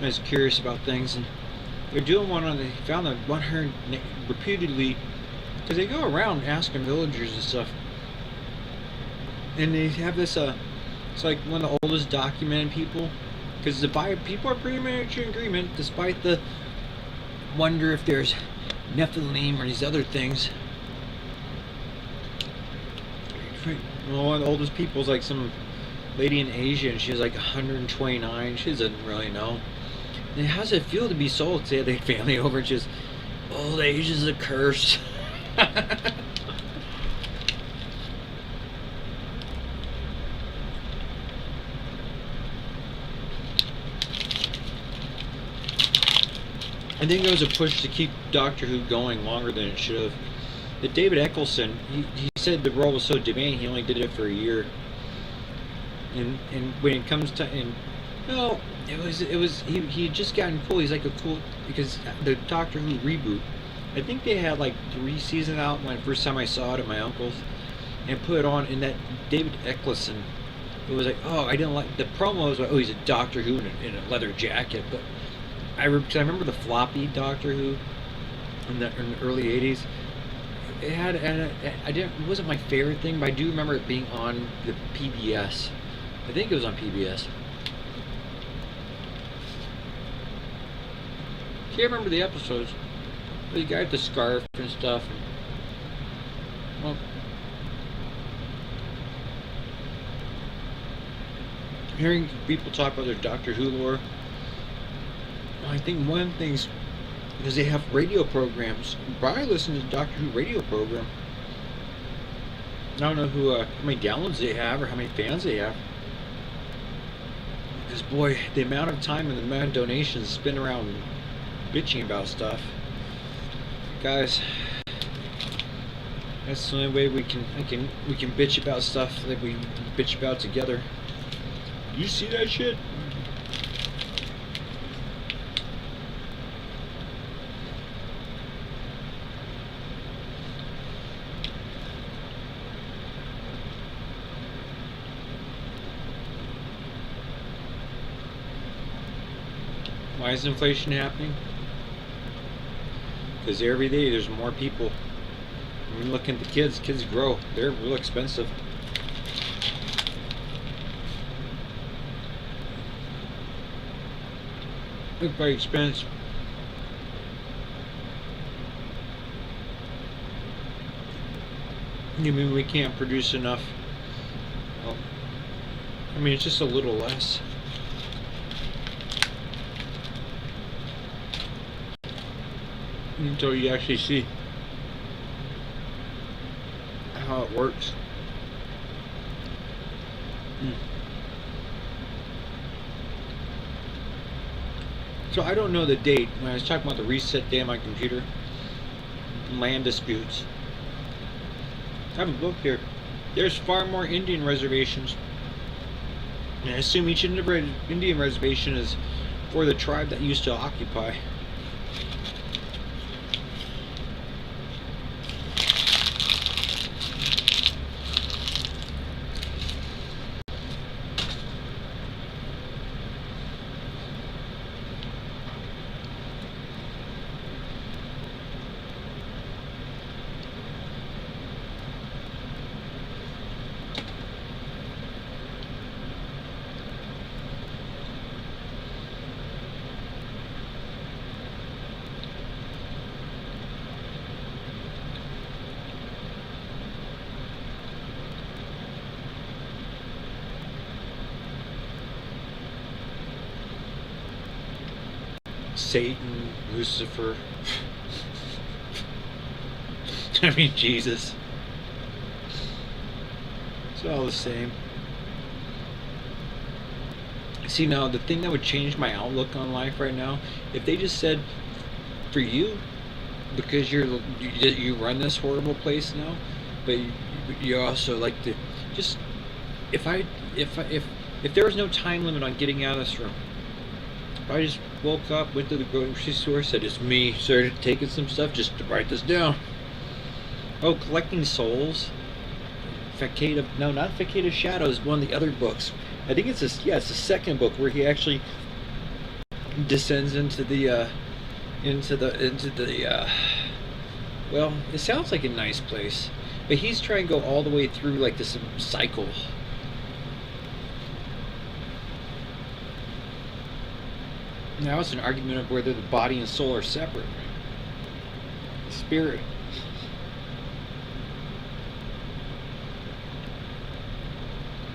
I was curious about things, and they're doing one on. They found that 100 repeatedly, because they go around asking villagers and stuff, and they have this. It's like one of the oldest documented people, because people are pretty much in agreement, despite the wonder if there's Nephilim or these other things. One of the oldest people is like some lady in Asia, and she's like 129. She doesn't really know. And how does it feel to be so old? Say they had family over, and just old age is a curse. I think it was a push to keep Doctor Who going longer than it should have. The David Eccleston, he said the role was so demanding he only did it for a year. And when it comes to he had just gotten cool. He's like a cool, because the Doctor Who reboot, I think they had like 3 seasons out when the first time I saw it at my uncle's, and put it on. And that David Eccleston, it was like, oh, I didn't like the promo. Was like, oh, he's a Doctor Who in a leather jacket, but I remember the floppy Doctor Who in the early '80s. It wasn't my favorite thing, but I do remember it being on the PBS I think it was on PBS. See, I remember the episodes. The guy with the scarf and stuff. Well, hearing people talk about their Doctor Who lore, I think one of the things, because they have radio programs, I listen to the Doctor Who radio program. I don't know how many downloads they have or how many fans they have. Because boy, the amount of time and the amount of donations spent around bitching about stuff, guys. That's the only way we can bitch about stuff that we bitch about together. You see that shit? Why is inflation happening? Because every day there's more people. I mean, look at the kids. Kids grow. They're real expensive. Look by expense. You mean we can't produce enough? Well, I mean, it's just a little less. Until you actually see how it works. So I don't know the date. When I was talking about the reset day on my computer, land disputes, I have a book here. There's far more Indian reservations, and I assume each Indian reservation is for the tribe that used to occupy. Satan, Lucifer. I mean, Jesus. It's all the same. See, now the thing that would change my outlook on life right now, if they just said, for you, because you run this horrible place now, but you also like to just, if there was no time limit on getting out of this room, I just woke up, went to the grocery store, said it's me, started taking some stuff just to write this down. Oh, Collecting Souls. Facade of, no, not Facade of Shadows, one of the other books. I think it's it's the second book where he actually descends into the well, it sounds like a nice place, but he's trying to go all the way through like this cycle. Now it's an argument of whether the body and soul are separate. The spirit.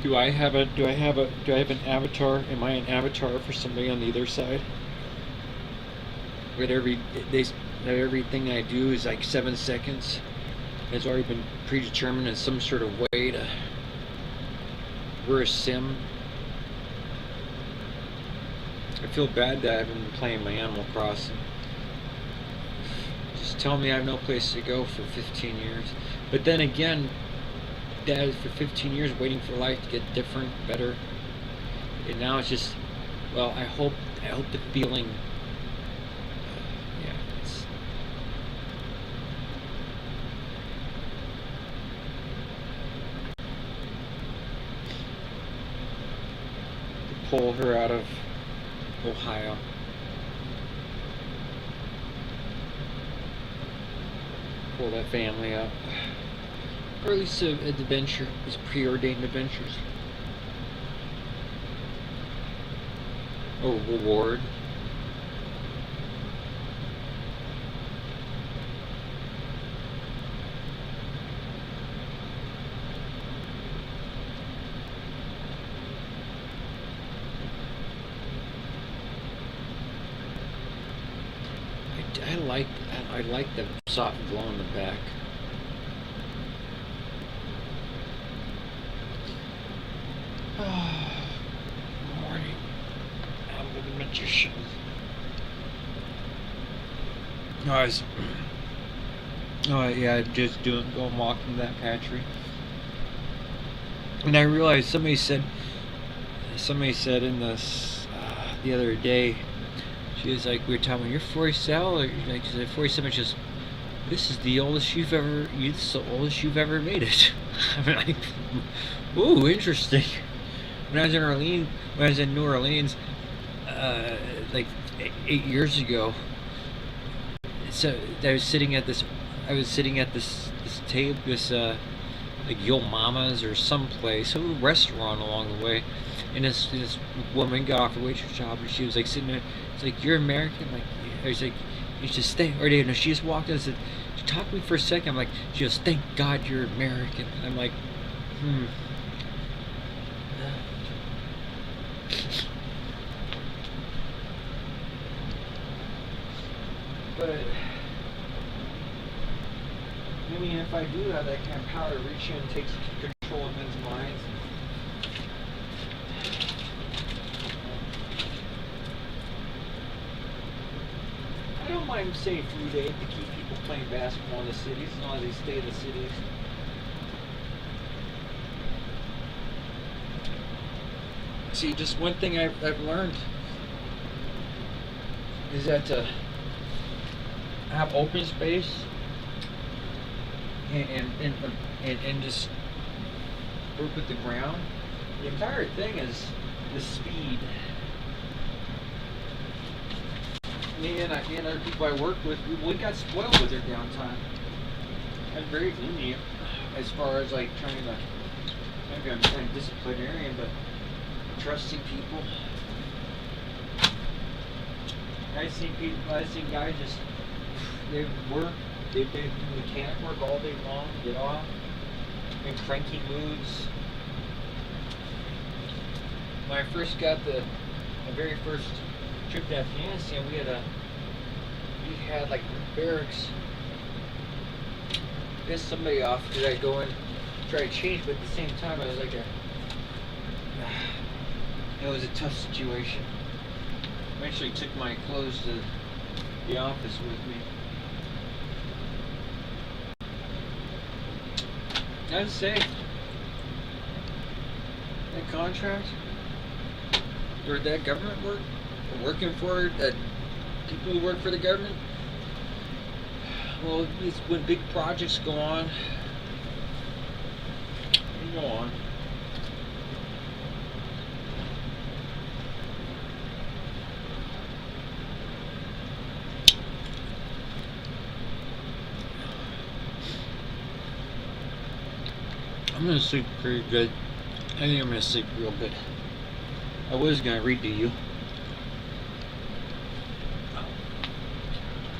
Do I have an avatar? Am I an avatar for somebody on the other side? Where everything I do is like 7 seconds. It's already been predetermined in some sort of way to. We're a sim. I feel bad that I haven't been playing my Animal Crossing. Just tell me I have no place to go for 15 years. But then again, that is for 15 years waiting for life to get different, better. And now it's just, well, I hope the feeling, yeah, it's, to pull her out of Ohio. Pull that family up. Or at least an adventure. These preordained adventures. Oh, reward. I like the soft glow in the back. Morning. I'm a magician. No, oh yeah, just going walking that pantry, and I realized somebody said in this the other day. She was like, we were talking, you're 47, or like, she said 47. She goes, this is the oldest you've ever. It's the oldest you've ever made it. I'm like, ooh, interesting. When I was in New Orleans, like 8 years ago. So I was sitting at this table, like Yo Mama's or someplace, a restaurant along the way, and this woman got off her waitress job, and she was like sitting there. It's like, you're American, like I was like, you should stay. Or no, she just walked in and said, talk to me for a second. I'm like, she goes, thank God you're American. I'm like, But I mean, if I do have that kind of power to reach in and take control of men's minds. I don't mind saying food aid to keep people playing basketball in the cities as long as they stay in the cities. See, just one thing I've learned is that to have open space and just work with the ground. The entire thing is the speed. Me and other people I work with, we got spoiled with their downtime. I'm very lenient as far as like trying to, maybe I'm kind of disciplinarian, but trusting people. I've seen guys just, they do mechanic work all day long, get off, in cranky moods. When I first got my very first trip to Afghanistan, we had like barracks, pissed somebody off because I go in, try to change, but at the same time I was like it was a tough situation. Eventually took my clothes to the office with me. I'd say that contract or that government work, working for that people who work for the government. Well, it's when big projects go on, they go on. I'm gonna sleep pretty good. I think I'm gonna sleep real good. I was gonna read to you.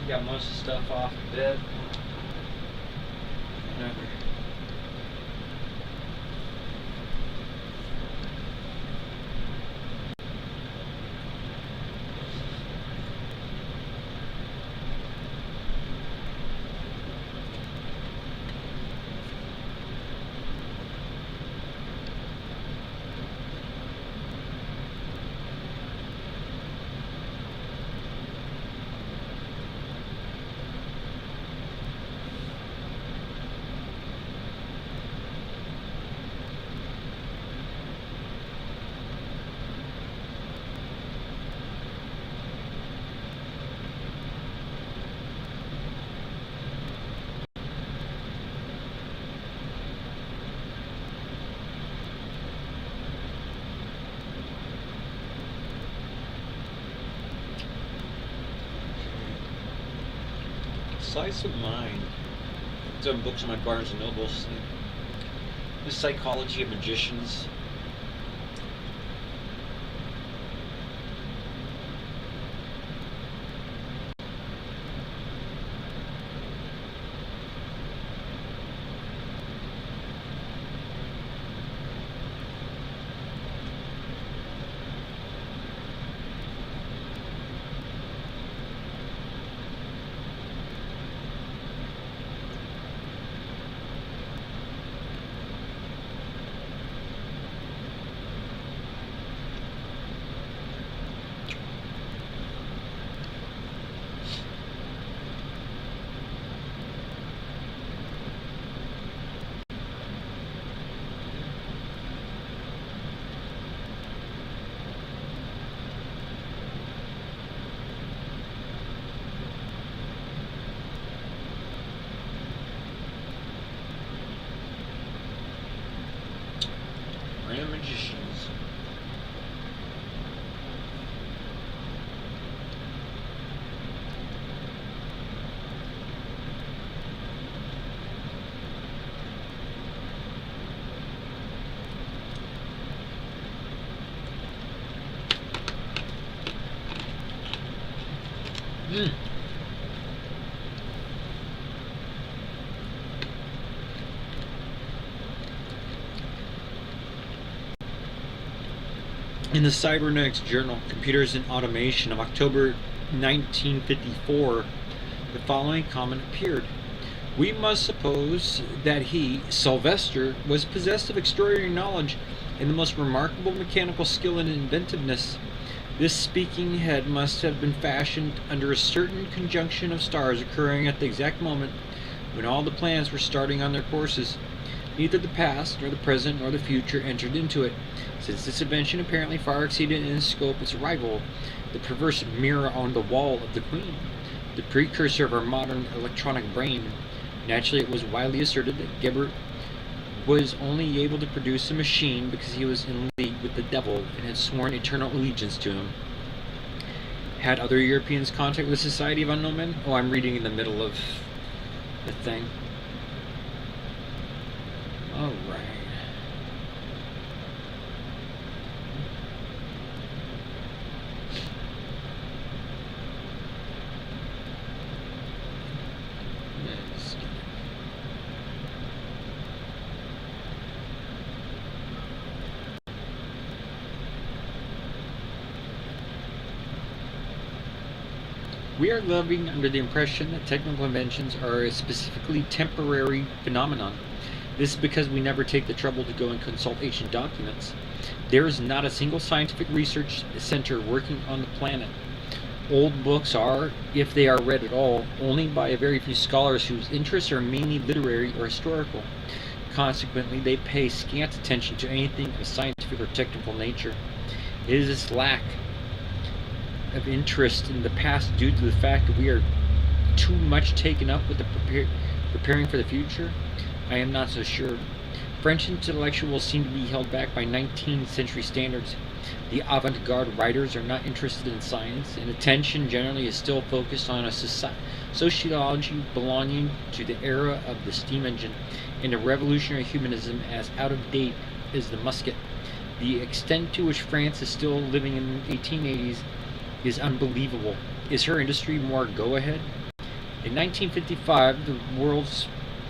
Got most of the stuff off the bed. Whatever. Slice of Mind. Some books on my Barnes and Nobles. The Psychology of Magicians. In the Cybernetics Journal, Computers and Automation of October 1954, the following comment appeared. We must suppose that he, Sylvester, was possessed of extraordinary knowledge and the most remarkable mechanical skill and inventiveness. This speaking head must have been fashioned under a certain conjunction of stars occurring at the exact moment when all the planets were starting on their courses. Neither the past, nor the present, nor the future entered into it, since this invention apparently far exceeded in scope its rival, the perverse mirror on the wall of the Queen, the precursor of our modern electronic brain. Naturally, it was widely asserted that Gerbert was only able to produce a machine because he was in league with the devil and had sworn eternal allegiance to him. Had other Europeans contact with the Society of Unknown Men? Oh, I'm reading in the middle of the thing. Alright. We are living under the impression that technical inventions are a specifically temporary phenomenon. This is because we never take the trouble to go and consult ancient documents. There is not a single scientific research center working on the planet. Old books are, if they are read at all, only by a very few scholars whose interests are mainly literary or historical. Consequently, they pay scant attention to anything of a scientific or technical nature. It is this lack of interest in the past due to the fact that we are too much taken up with preparing for the future? I am not so sure. French intellectuals seem to be held back by 19th century standards. The avant-garde writers are not interested in science, and attention generally is still focused on a sociology belonging to the era of the steam engine, and a revolutionary humanism as out of date as the musket. The extent to which France is still living in the 1880s is unbelievable. Is her industry more go-ahead? In 1955,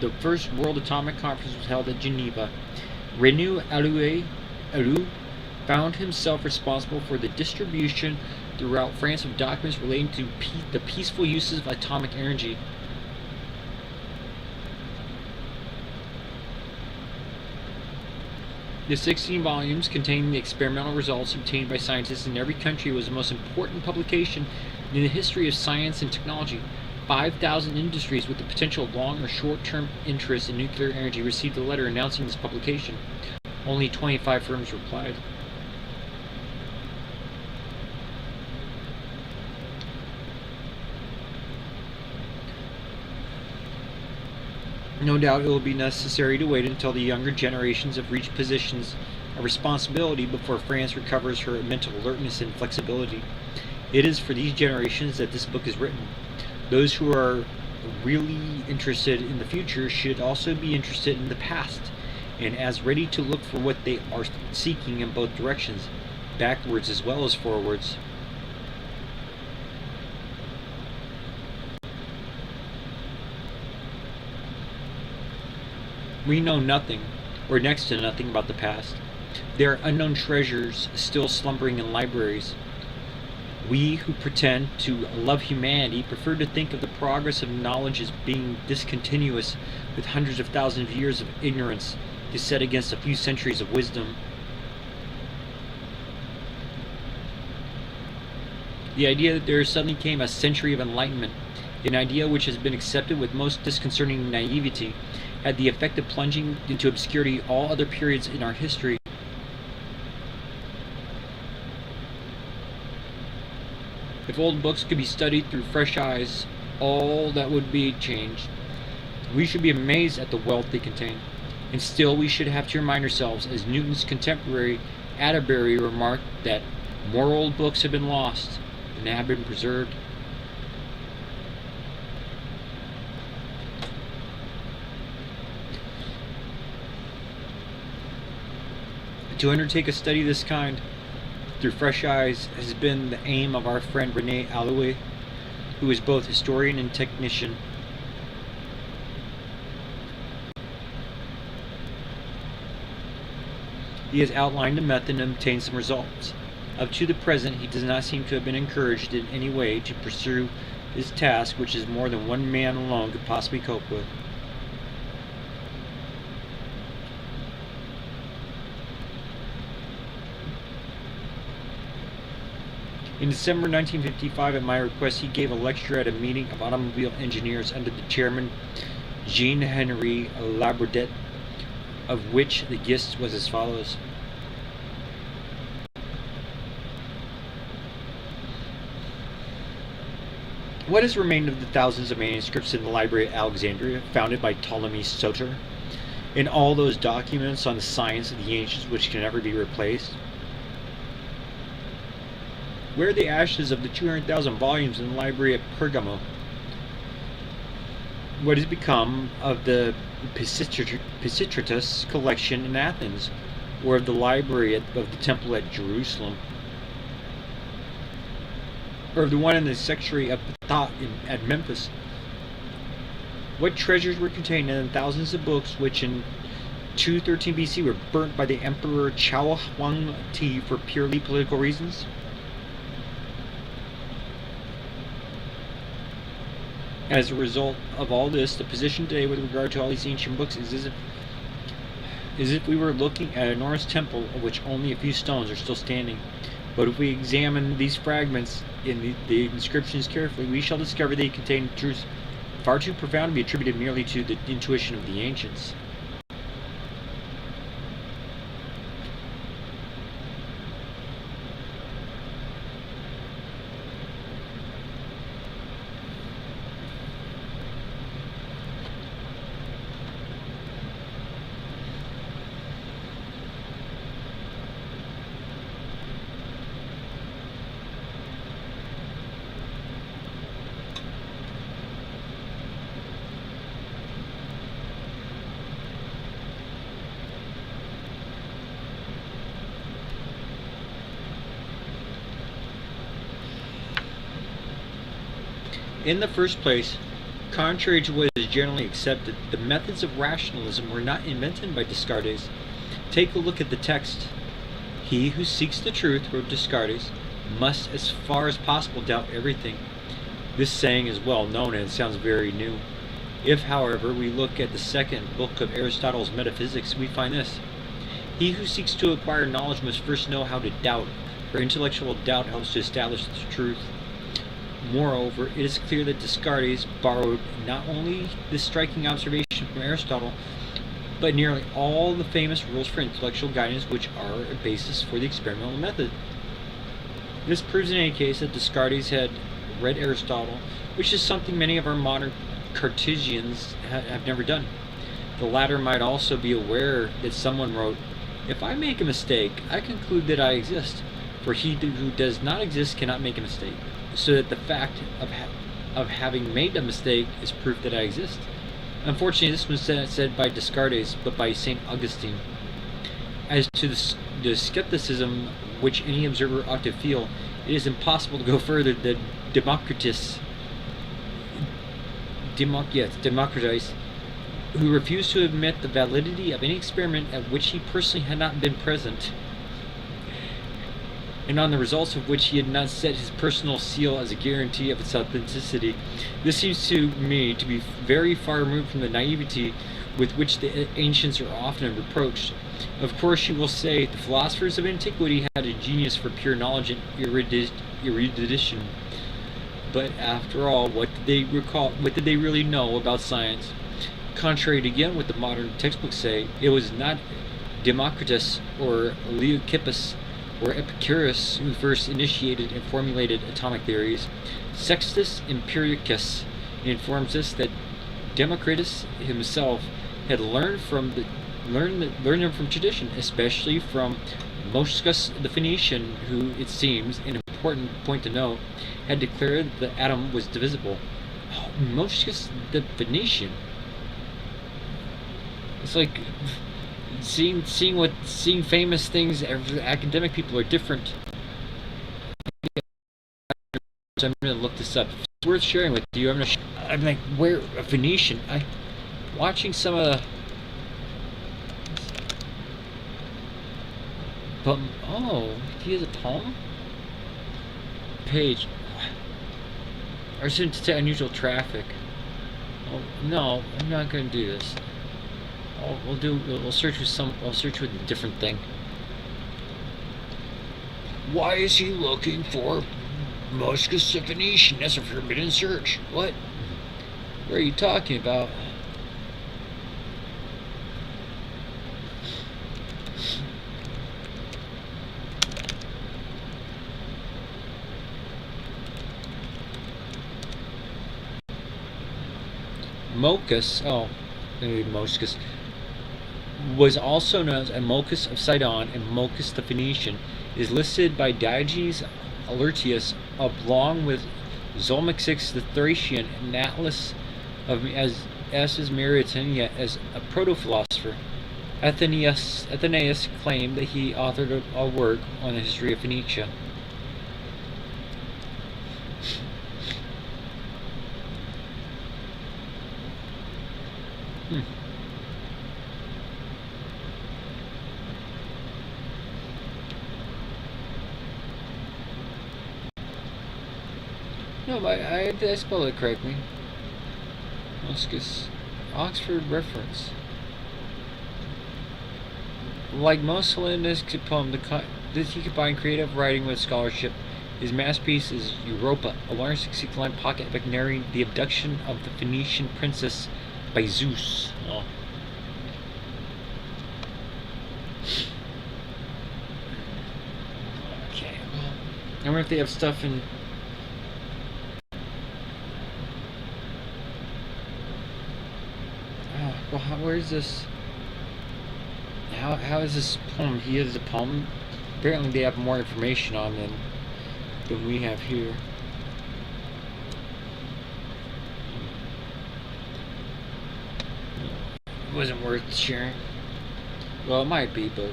the first World Atomic Conference was held at Geneva. René Alloux found himself responsible for the distribution throughout France of documents relating to the peaceful uses of atomic energy. The 16 volumes containing the experimental results obtained by scientists in every country was the most important publication in the history of science and technology. 5,000 industries with the potential long or short-term interest in nuclear energy received a letter announcing this publication. Only 25 firms replied. No doubt it will be necessary to wait until the younger generations have reached positions of responsibility before France recovers her mental alertness and flexibility. It is for these generations that this book is written. Those who are really interested in the future should also be interested in the past, and as ready to look for what they are seeking in both directions, backwards as well as forwards. We know nothing, or next to nothing, about the past. There are unknown treasures still slumbering in libraries. We who pretend to love humanity prefer to think of the progress of knowledge as being discontinuous, with hundreds of thousands of years of ignorance to set against a few centuries of wisdom. The idea that there suddenly came a century of enlightenment, an idea which has been accepted with most disconcerting naivety, had the effect of plunging into obscurity all other periods in our history. If old books could be studied through fresh eyes, all that would be changed. We should be amazed at the wealth they contain. And still we should have to remind ourselves, as Newton's contemporary Atterbury remarked, that more old books have been lost than have been preserved. To undertake a study of this kind through fresh eyes has been the aim of our friend René Alloux. who is both historian and technician. He has outlined a method and obtained some results. Up to the present, he does not seem to have been encouraged in any way to pursue this task, which is more than one man alone could possibly cope with. In December 1955, at my request, he gave a lecture at a meeting of automobile engineers under the chairman Jean-Henri Labourdette, of which the gist was as follows. What has remained of the thousands of manuscripts in the Library at Alexandria, founded by Ptolemy Soter, and all those documents on the science of the ancients which can never be replaced? Where are the ashes of the 200,000 volumes in the library at Pergamo? What has become of the Pisistratus collection in Athens, or of the library of the temple at Jerusalem, or of the one in the sanctuary of Ptah at Memphis? What treasures were contained in the thousands of books which in 213 BC were burnt by the Emperor Chao Huang Ti for purely political reasons? As a result of all this, the position today with regard to all these ancient books is as if we were looking at an enormous temple of which only a few stones are still standing. But if we examine these fragments in the inscriptions carefully, we shall discover they contain truths far too profound to be attributed merely to the intuition of the ancients. In the first place, contrary to what is generally accepted, the methods of rationalism were not invented by Descartes. Take a look at the text. He who seeks the truth, wrote Descartes, must as far as possible doubt everything. This saying is well known and it sounds very new. If, however, we look at the second book of Aristotle's Metaphysics, we find this. He who seeks to acquire knowledge must first know how to doubt, for intellectual doubt helps to establish the truth. Moreover, it is clear that Descartes borrowed not only this striking observation from Aristotle, but nearly all the famous rules for intellectual guidance which are a basis for the experimental method. This proves in any case that Descartes had read Aristotle, which is something many of our modern Cartesians have never done. The latter might also be aware that someone wrote, "If I make a mistake, I conclude that I exist, for he who does not exist cannot make a mistake," so that the fact of having made a mistake is proof that I exist. Unfortunately, this was said by Descartes, but by St. Augustine. As to the skepticism which any observer ought to feel, it is impossible to go further than Democritus, who refused to admit the validity of any experiment at which he personally had not been present, and on the results of which he had not set his personal seal as a guarantee of its authenticity. This seems to me to be very far removed from the naivety with which the ancients are often reproached. Of course, you will say, the philosophers of antiquity had a genius for pure knowledge and erudition. But after all, what did they really know about science? Contrary to again what the modern textbooks say, it was not Democritus or Leucippus or Epicurus who first initiated and formulated atomic theories. Sextus Empiricus informs us that Democritus himself had learned them from tradition, especially from Moschus the Phoenician, who, it seems, an important point to note, had declared that the atom was divisible. Oh, Moschus the Phoenician. It's like seeing famous things. Academic people are different. So I'm going to look this up. worth sharing with you. I'm like, where a Phoenician? Watching some of the. But oh, he has a poem page. Or to detect unusual traffic. Oh no, I'm not gonna do this. Oh, we'll search with a different thing. Why is he looking for Muscus of Phoenician? That's a forbidden search. What? What are you talking about? Mochus, maybe Moscus, was also known as Amochus of Sidon and Mochus the Phoenician, is listed by Diogenes Laertius along with Zalmoxis the Thracian and Atlas as Mauritania as a proto-philosopher. Athenaeus claimed that he authored a work on the history of Phoenicia. No, I spelled it correctly. Moscus. Oxford reference. Like most Hellenistic poems, he combined creative writing with scholarship. His masterpiece is Europa, a 160-line pocket epic narrating the abduction of the Phoenician princess by Zeus. Oh. Okay, well, I wonder if they have stuff in. Well, where's this? How is this poem? He has a poem. Apparently, they have more information on than we have here. It wasn't worth sharing. Well, it might be, but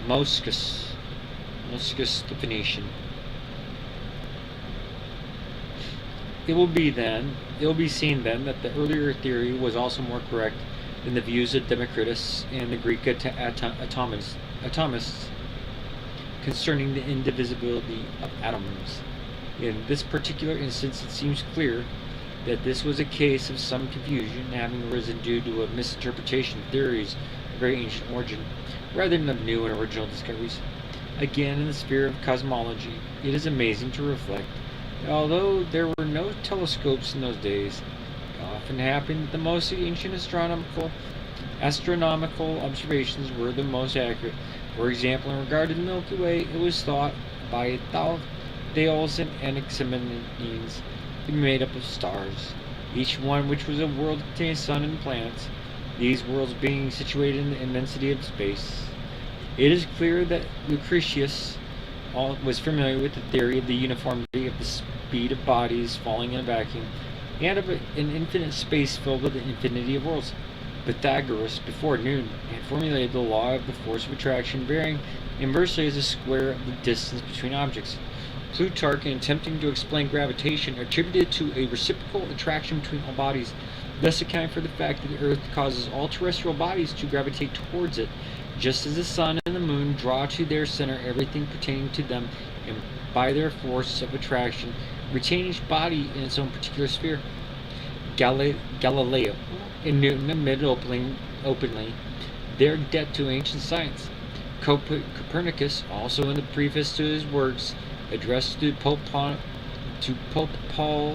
Moscus the Phoenician. It will be seen then that the earlier theory was also more correct than the views of Democritus and the Greek atomists concerning the indivisibility of atoms. In this particular instance, it seems clear that this was a case of some confusion having arisen due to a misinterpretation of theories of very ancient origin, rather than of new and original discoveries. Again, in the sphere of cosmology, it is amazing to reflect that although there were no telescopes in those days, it often happened that the most ancient astronomical observations were the most accurate. For example, in regard to the Milky Way, it was thought by Thales and Anaximenes to be made up of stars, each one which was a world containing a sun and planets, these worlds being situated in the immensity of space. It is clear that Lucretius was familiar with the theory of the uniformity of the speed of bodies falling in a vacuum, and of an infinite space filled with an infinity of worlds. Pythagoras, before noon, had formulated the law of the force of attraction bearing inversely as a square of the distance between objects. Plutarch, in attempting to explain gravitation, attributed to a reciprocal attraction between all bodies, thus accounting for the fact that the Earth causes all terrestrial bodies to gravitate towards it, just as the sun and the moon draw to their center everything pertaining to them, and by their force of attraction retain each body in its own particular sphere. Galileo and Newton admitted openly their debt to ancient science. Copernicus, also in the preface to his works addressed to Pope Paul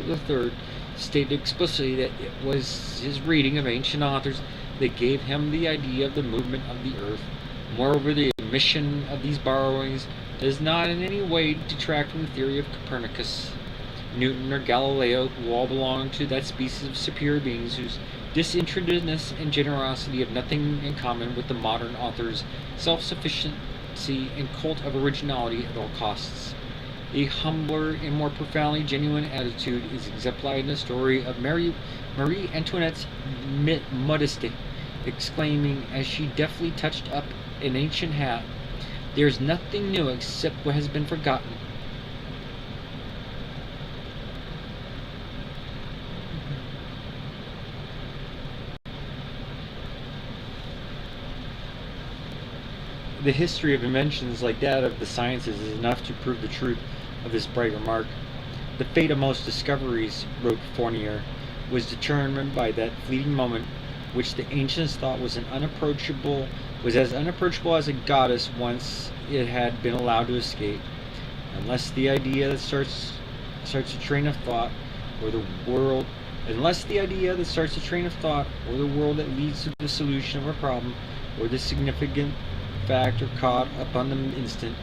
III, stated explicitly that it was his reading of ancient authors that gave him the idea of the movement of the earth. Moreover, the omission of these borrowings does not in any way detract from the theory of Copernicus, Newton, or Galileo, who all belong to that species of superior beings whose disinterestedness and generosity have nothing in common with the modern author's self-sufficiency and cult of originality at all costs. A humbler and more profoundly genuine attitude is exemplified in the story of Marie Antoinette's modesty, exclaiming as she deftly touched up an ancient hat, "There is nothing new except what has been forgotten." the history of inventions like that of the sciences is enough to prove the truth of this bright remark. The fate of most discoveries, wrote Fournier, was determined by that fleeting moment which the ancients thought was as unapproachable as a goddess once it had been allowed to escape. Unless the idea that starts a train of thought, or the world that leads to the solution of a problem, or the significant fact are caught up on the instant,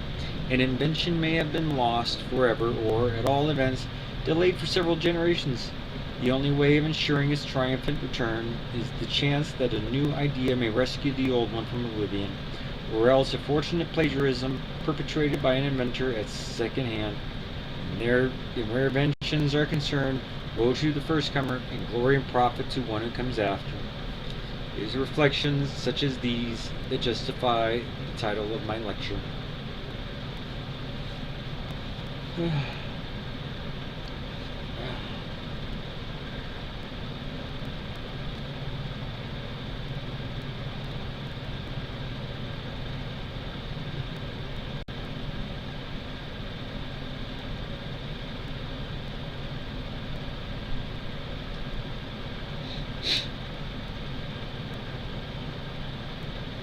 an invention may have been lost forever, or, at all events, delayed for several generations. The only way of ensuring its triumphant return is the chance that a new idea may rescue the old one from oblivion, or else a fortunate plagiarism perpetrated by an inventor at second hand. And where inventions are concerned, woe to the first comer, and glory and profit to one who comes after. It is reflections such as these that justify the title of my lecture.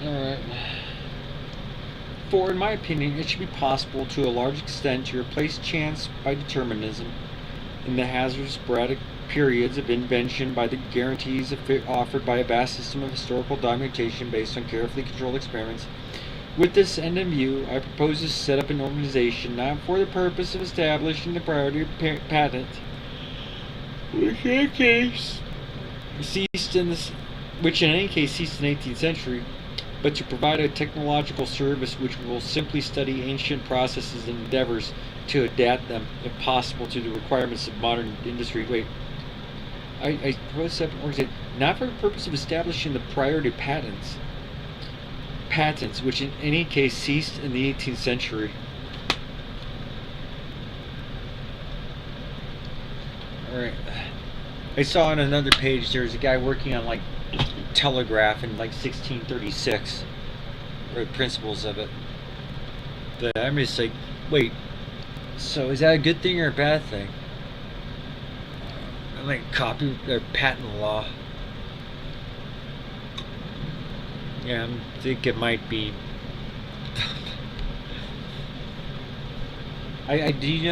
Alright. For, in my opinion, it should be possible to a large extent to replace chance by determinism in the hazardous sporadic periods of invention by the guarantees offered by a vast system of historical documentation based on carefully controlled experiments. With this end in view, I propose to set up an organization not for the purpose of establishing the priority of patent, which in any case ceased in the 18th century, but to provide a technological service which will simply study ancient processes and endeavors to adapt them, if possible, to the requirements of modern industry. Wait, I propose an organization not for the purpose of establishing the priority of patents, which in any case ceased in the 18th century. Alright. I saw on another page there's a guy working on like telegraph in like 1636, or principles of it. But I'm just like, wait, so is that a good thing or a bad thing? Like copy or patent law. Yeah, I think it might be. I do not